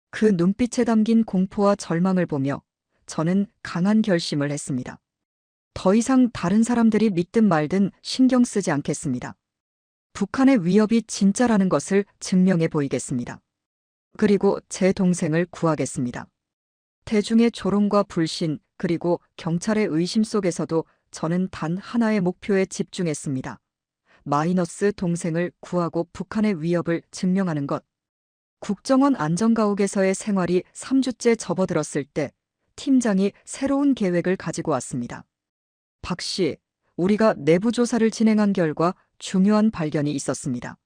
그 눈빛에 담긴 공포와 절망을 보며 저는 강한 결심을 했습니다. 더 이상 다른 사람들이 믿든 말든 신경 쓰지 않겠습니다. 북한의 위협이 진짜라는 것을 증명해 보이겠습니다. 그리고 제 동생을 구하겠습니다. 대중의 조롱과 불신, 그리고 경찰의 의심 속에서도 저는 단 하나의 목표에 집중했습니다. 마이너스 동생을 구하고 북한의 위협을 증명하는 것. 국정원 안전가옥에서의 생활이 3주째 접어들었을 때 팀장이 새로운 계획을 가지고 왔습니다. 박 씨, 우리가 내부 조사를 진행한 결과 중요한 발견이 있었습니다.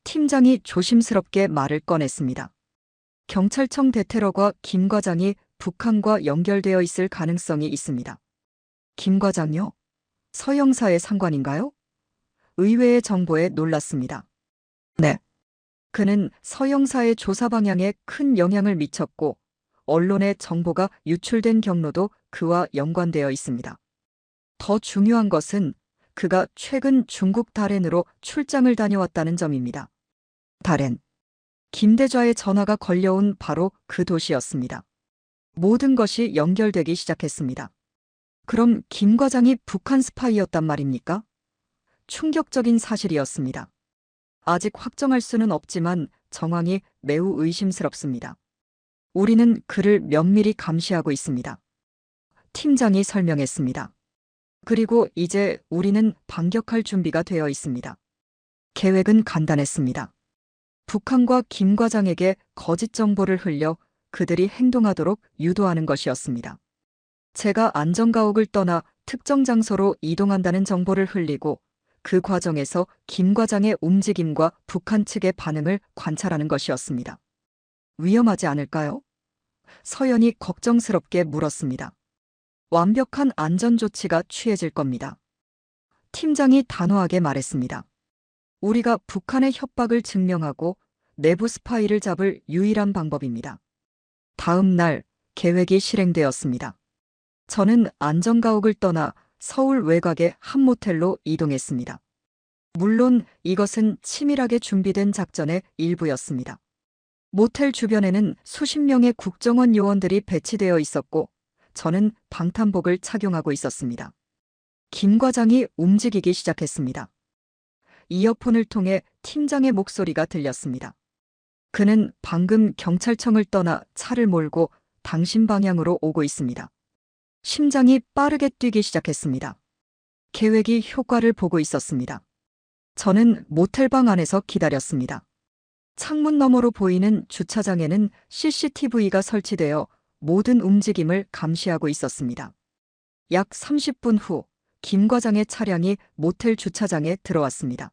팀장이 조심스럽게 말을 꺼냈습니다. 경찰청 대테러과 김 과장이 북한과 연결되어 있을 가능성이 있습니다. 김 과장요? 서 형사의 상관인가요? 의외의 정보에 놀랐습니다. 네. 그는 서 형사의 조사 방향에 큰 영향을 미쳤고 언론의 정보가 유출된 경로도 그와 연관되어 있습니다. 더 중요한 것은 그가 최근 중국 다롄으로 출장을 다녀왔다는 점입니다. 다롄. 김대좌의 전화가 걸려온 바로 그 도시였습니다. 모든 것이 연결되기 시작했습니다. 그럼 김 과장이 북한 스파이였단 말입니까? 충격적인 사실이었습니다. 아직 확정할 수는 없지만 정황이 매우 의심스럽습니다. 우리는 그를 면밀히 감시하고 있습니다. 팀장이 설명했습니다. 그리고 이제 우리는 반격할 준비가 되어 있습니다. 계획은 간단했습니다. 북한과 김 과장에게 거짓 정보를 흘려 그들이 행동하도록 유도하는 것이었습니다. 제가 안전가옥을 떠나 특정 장소로 이동한다는 정보를 흘리고 그 과정에서 김 과장의 움직임과 북한 측의 반응을 관찰하는 것이었습니다. 위험하지 않을까요? 서연이 걱정스럽게 물었습니다. 완벽한 안전 조치가 취해질 겁니다. 팀장이 단호하게 말했습니다. 우리가 북한의 협박을 증명하고 내부 스파이를 잡을 유일한 방법입니다. 다음 날 계획이 실행되었습니다. 저는 안전가옥을 떠나 서울 외곽의 한 모텔로 이동했습니다. 물론 이것은 치밀하게 준비된 작전의 일부였습니다. 모텔 주변에는 수십 명의 국정원 요원들이 배치되어 있었고 저는 방탄복을 착용하고 있었습니다. 김 과장이 움직이기 시작했습니다. 이어폰을 통해 팀장의 목소리가 들렸습니다. 그는 방금 경찰청을 떠나 차를 몰고 당신 방향으로 오고 있습니다. 심장이 빠르게 뛰기 시작했습니다. 계획이 효과를 보고 있었습니다. 저는 모텔방 안에서 기다렸습니다. 창문 너머로 보이는 주차장에는 CCTV가 설치되어 모든 움직임을 감시하고 있었습니다. 약 30분 후 김 과장의 차량이 모텔 주차장에 들어왔습니다.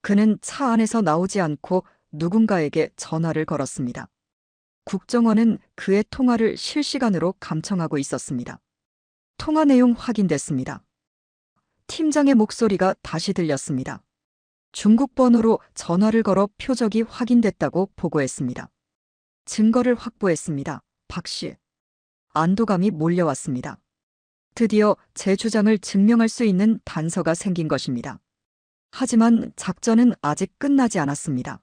그는 차 안에서 나오지 않고 누군가에게 전화를 걸었습니다. 국정원은 그의 통화를 실시간으로 감청하고 있었습니다. 통화 내용 확인됐습니다. 팀장의 목소리가 다시 들렸습니다. 중국 번호로 전화를 걸어 표적이 확인됐다고 보고했습니다. 증거를 확보했습니다. 박 씨. 안도감이 몰려왔습니다. 드디어 제 주장을 증명할 수 있는 단서가 생긴 것입니다. 하지만 작전은 아직 끝나지 않았습니다.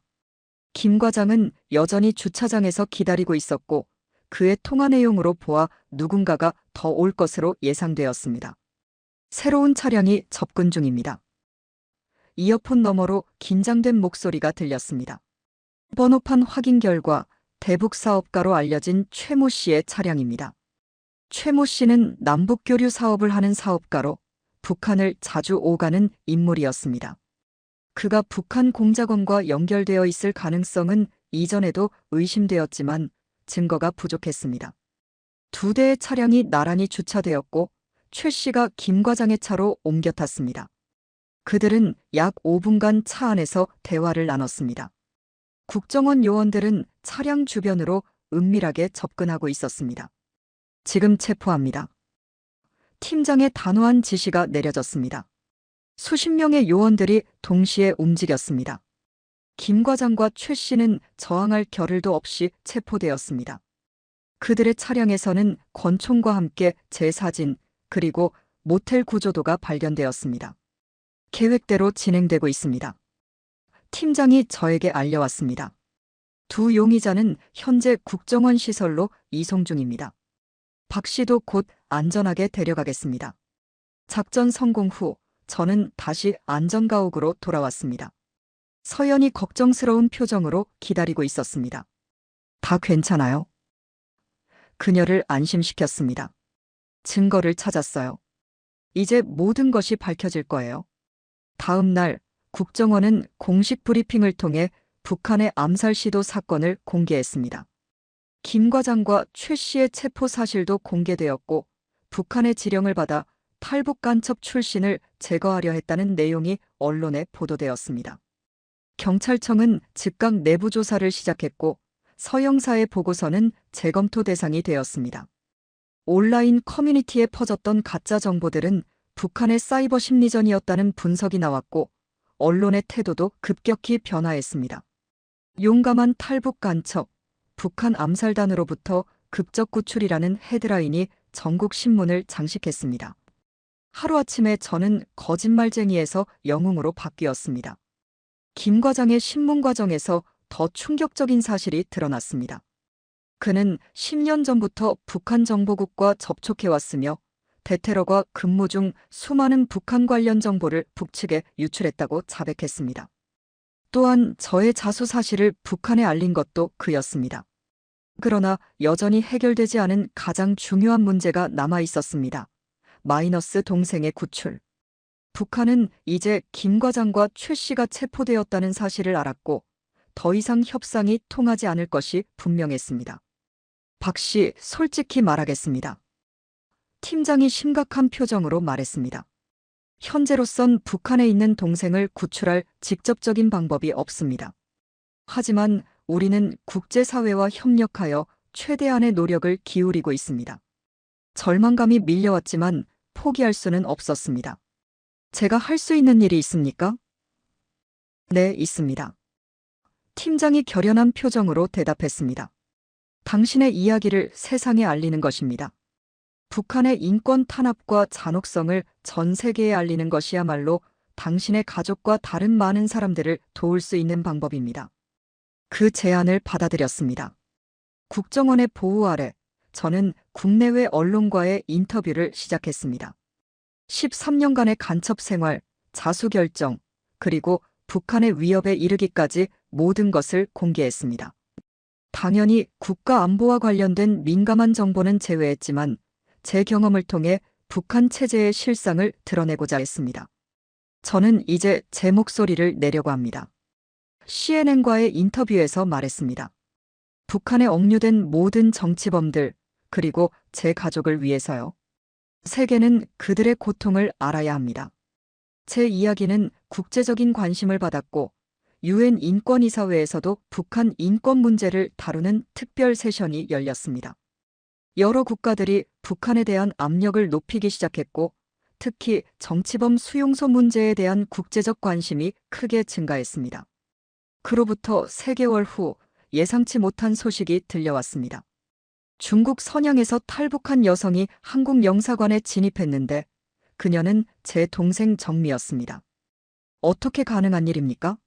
김 과장은 여전히 주차장에서 기다리고 있었고 그의 통화 내용으로 보아 누군가가 더 올 것으로 예상되었습니다. 새로운 차량이 접근 중입니다. 이어폰 너머로 긴장된 목소리가 들렸습니다. 번호판 확인 결과 대북 사업가로 알려진 최모 씨의 차량입니다. 최모 씨는 남북교류 사업을 하는 사업가로 북한을 자주 오가는 인물이었습니다. 그가 북한 공작원과 연결되어 있을 가능성은 이전에도 의심되었지만 증거가 부족했습니다. 두 대의 차량이 나란히 주차되었고 최 씨가 김 과장의 차로 옮겨 탔습니다. 그들은 약 5분간 차 안에서 대화를 나눴습니다. 국정원 요원들은 차량 주변으로 은밀하게 접근하고 있었습니다. 지금 체포합니다. 팀장의 단호한 지시가 내려졌습니다. 수십 명의 요원들이 동시에 움직였습니다. 김 과장과 최 씨는 저항할 겨를도 없이 체포되었습니다. 그들의 차량에서는 권총과 함께 제 사진, 그리고 모텔 구조도가 발견되었습니다. 계획대로 진행되고 있습니다. 팀장이 저에게 알려왔습니다. 두 용의자는 현재 국정원 시설로 이송 중입니다. 박 씨도 곧 안전하게 데려가겠습니다. 작전 성공 후 저는 다시 안전가옥으로 돌아왔습니다. 서연이 걱정스러운 표정으로 기다리고 있었습니다. 다 괜찮아요? 그녀를 안심시켰습니다. 증거를 찾았어요. 이제 모든 것이 밝혀질 거예요. 다음 날 국정원은 공식 브리핑을 통해 북한의 암살 시도 사건을 공개했습니다. 김 과장과 최 씨의 체포 사실도 공개되었고 북한의 지령을 받아 탈북 간첩 출신을 제거하려 했다는 내용이 언론에 보도되었습니다. 경찰청은 즉각 내부 조사를 시작했고 서 형사의 보고서는 재검토 대상이 되었습니다. 온라인 커뮤니티에 퍼졌던 가짜 정보들은 북한의 사이버 심리전이었다는 분석이 나왔고 언론의 태도도 급격히 변화했습니다. 용감한 탈북 간첩, 북한 암살단으로부터 급적 구출이라는 헤드라인이 전국 신문을 장식했습니다. 하루아침에 저는 거짓말쟁이에서 영웅으로 바뀌었습니다. 김 과장의 신문 과정에서 더 충격적인 사실이 드러났습니다. 그는 10년 전부터 북한 정보국과 접촉해왔으며 대테러가 근무 중 수많은 북한 관련 정보를 북측에 유출했다고 자백했습니다. 또한 저의 자수 사실을 북한에 알린 것도 그였습니다. 그러나 여전히 해결되지 않은 가장 중요한 문제가 남아 있었습니다. 마이너스 동생의 구출. 북한은 이제 김 과장과 최 씨가 체포되었다는 사실을 알았고 더 이상 협상이 통하지 않을 것이 분명했습니다. 박 씨, 솔직히 말하겠습니다. 팀장이 심각한 표정으로 말했습니다. 현재로선 북한에 있는 동생을 구출할 직접적인 방법이 없습니다. 하지만 우리는 국제사회와 협력하여 최대한의 노력을 기울이고 있습니다. 절망감이 밀려왔지만 포기할 수는 없었습니다. 제가 할 수 있는 일이 있습니까? 네, 있습니다. 팀장이 결연한 표정으로 대답했습니다. 당신의 이야기를 세상에 알리는 것입니다. 북한의 인권 탄압과 잔혹성을 전 세계에 알리는 것이야말로 당신의 가족과 다른 많은 사람들을 도울 수 있는 방법입니다. 그 제안을 받아들였습니다. 국정원의 보호 아래 저는 국내외 언론과의 인터뷰를 시작했습니다. 13년간의 간첩 생활, 자수 결정, 그리고 북한의 위협에 이르기까지 모든 것을 공개했습니다. 당연히 국가 안보와 관련된 민감한 정보는 제외했지만 제 경험을 통해 북한 체제의 실상을 드러내고자 했습니다. 저는 이제 제 목소리를 내려고 합니다. CNN과의 인터뷰에서 말했습니다. 북한에 억류된 모든 정치범들, 그리고 제 가족을 위해서요. 세계는 그들의 고통을 알아야 합니다. 제 이야기는 국제적인 관심을 받았고, UN 인권이사회에서도 북한 인권 문제를 다루는 특별 세션이 열렸습니다. 여러 국가들이 북한에 대한 압력을 높이기 시작했고, 특히 정치범 수용소 문제에 대한 국제적 관심이 크게 증가했습니다. 그로부터 3개월 후 예상치 못한 소식이 들려왔습니다. 중국 선양에서 탈북한 여성이 한국 영사관에 진입했는데 그녀는 제 동생 정미였습니다. 어떻게 가능한 일입니까?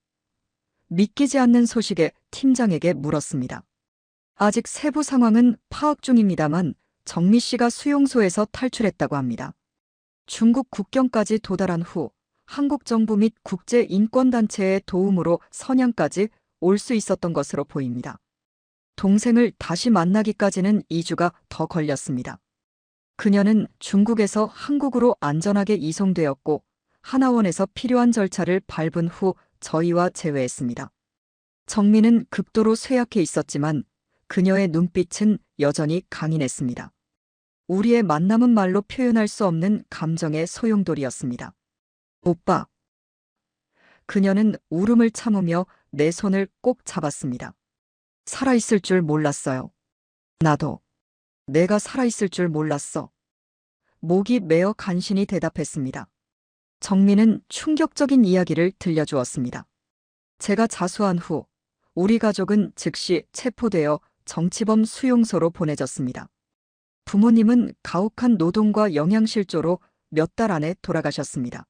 믿기지 않는 소식에 팀장에게 물었습니다. 아직 세부 상황은 파악 중입니다만 정미 씨가 수용소에서 탈출했다고 합니다. 중국 국경까지 도달한 후 한국 정부 및 국제인권단체의 도움으로 선양까지 올 수 있었던 것으로 보입니다. 동생을 다시 만나기까지는 2주가 더 걸렸습니다. 그녀는 중국에서 한국으로 안전하게 이송되었고 하나원에서 필요한 절차를 밟은 후 저희와 재회했습니다. 정민은 극도로 쇠약해 있었지만 그녀의 눈빛은 여전히 강인했습니다. 우리의 만남은 말로 표현할 수 없는 감정의 소용돌이였습니다. 오빠. 그녀는 울음을 참으며 내 손을 꼭 잡았습니다. 살아있을 줄 몰랐어요. 나도. 내가 살아있을 줄 몰랐어. 목이 메어 간신히 대답했습니다. 정민은 충격적인 이야기를 들려주었습니다. 제가 자수한 후 우리 가족은 즉시 체포되어 정치범 수용소로 보내졌습니다. 부모님은 가혹한 노동과 영양실조로 몇 달 안에 돌아가셨습니다.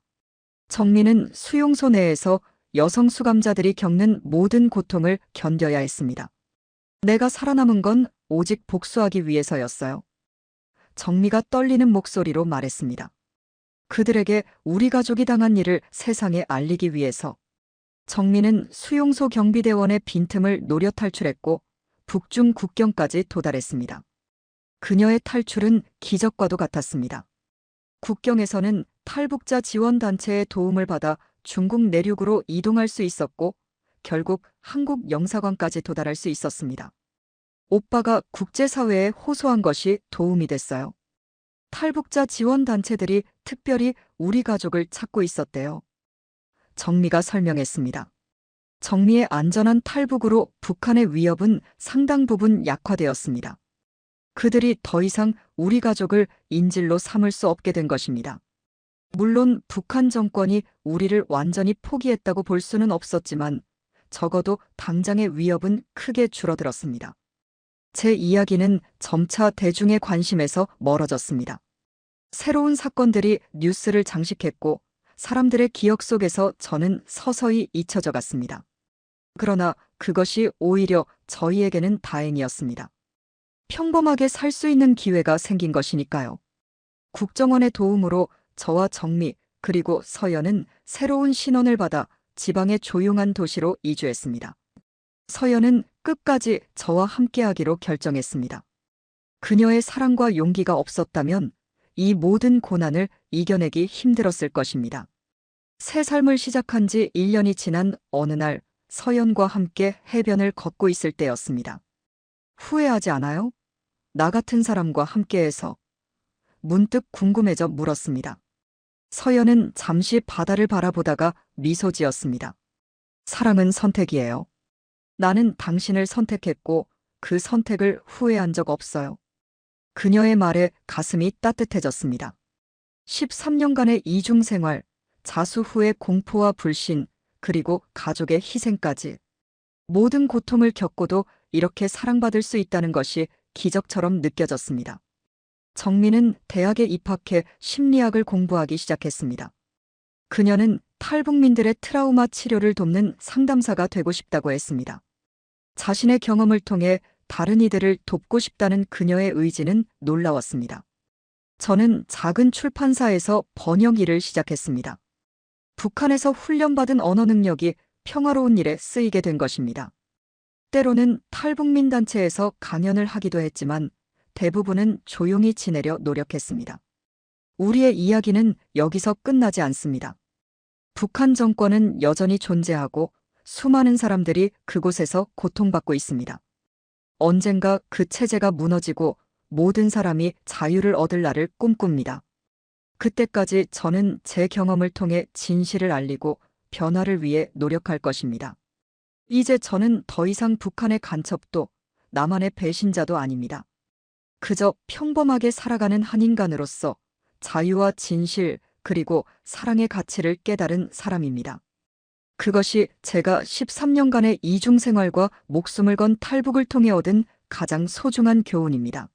정민은 수용소 내에서 여성 수감자들이 겪는 모든 고통을 견뎌야 했습니다. 내가 살아남은 건 오직 복수하기 위해서였어요. 정미가 떨리는 목소리로 말했습니다. 그들에게 우리 가족이 당한 일을 세상에 알리기 위해서. 정미는 수용소 경비대원의 빈틈을 노려 탈출했고 북중 국경까지 도달했습니다. 그녀의 탈출은 기적과도 같았습니다. 국경에서는 탈북자 지원단체의 도움을 받아 중국 내륙으로 이동할 수 있었고 결국 한국 영사관까지 도달할 수 있었습니다. 오빠가 국제사회에 호소한 것이 도움이 됐어요. 탈북자 지원단체들이 특별히 우리 가족을 찾고 있었대요. 정미가 설명했습니다. 정미의 안전한 탈북으로 북한의 위협은 상당 부분 약화되었습니다. 그들이 더 이상 우리 가족을 인질로 삼을 수 없게 된 것입니다. 물론 북한 정권이 우리를 완전히 포기했다고 볼 수는 없었지만 적어도 당장의 위협은 크게 줄어들었습니다. 제 이야기는 점차 대중의 관심에서 멀어졌습니다. 새로운 사건들이 뉴스를 장식했고 사람들의 기억 속에서 저는 서서히 잊혀져 갔습니다. 그러나 그것이 오히려 저희에게는 다행이었습니다. 평범하게 살 수 있는 기회가 생긴 것이니까요. 국정원의 도움으로 저와 정미 그리고 서연은 새로운 신원을 받아 지방의 조용한 도시로 이주했습니다. 서연은 끝까지 저와 함께하기로 결정했습니다. 그녀의 사랑과 용기가 없었다면 이 모든 고난을 이겨내기 힘들었을 것입니다. 새 삶을 시작한 지 1년이 지난 어느 날 서연과 함께 해변을 걷고 있을 때였습니다. 후회하지 않아요? 나 같은 사람과 함께해서. 문득 궁금해져 물었습니다. 서연은 잠시 바다를 바라보다가 미소 지었습니다. 사랑은 선택이에요. 나는 당신을 선택했고 그 선택을 후회한 적 없어요. 그녀의 말에 가슴이 따뜻해졌습니다. 13년간의 이중 생활, 자수 후의 공포와 불신, 그리고 가족의 희생까지. 모든 고통을 겪고도 이렇게 사랑받을 수 있다는 것이 기적처럼 느껴졌습니다. 정민은 대학에 입학해 심리학을 공부하기 시작했습니다. 그녀는 탈북민들의 트라우마 치료를 돕는 상담사가 되고 싶다고 했습니다. 자신의 경험을 통해 다른 이들을 돕고 싶다는 그녀의 의지는 놀라웠습니다. 저는 작은 출판사에서 번역 일을 시작했습니다. 북한에서 훈련받은 언어 능력이 평화로운 일에 쓰이게 된 것입니다. 때로는 탈북민 단체에서 강연을 하기도 했지만 대부분은 조용히 지내려 노력했습니다. 우리의 이야기는 여기서 끝나지 않습니다. 북한 정권은 여전히 존재하고 수많은 사람들이 그곳에서 고통받고 있습니다. 언젠가 그 체제가 무너지고 모든 사람이 자유를 얻을 날을 꿈꿉니다. 그때까지 저는 제 경험을 통해 진실을 알리고 변화를 위해 노력할 것입니다. 이제 저는 더 이상 북한의 간첩도 남한의 배신자도 아닙니다. 그저 평범하게 살아가는 한 인간으로서 자유와 진실 그리고 사랑의 가치를 깨달은 사람입니다. 그것이 제가 13년간의 이중 생활과 목숨을 건 탈북을 통해 얻은 가장 소중한 교훈입니다.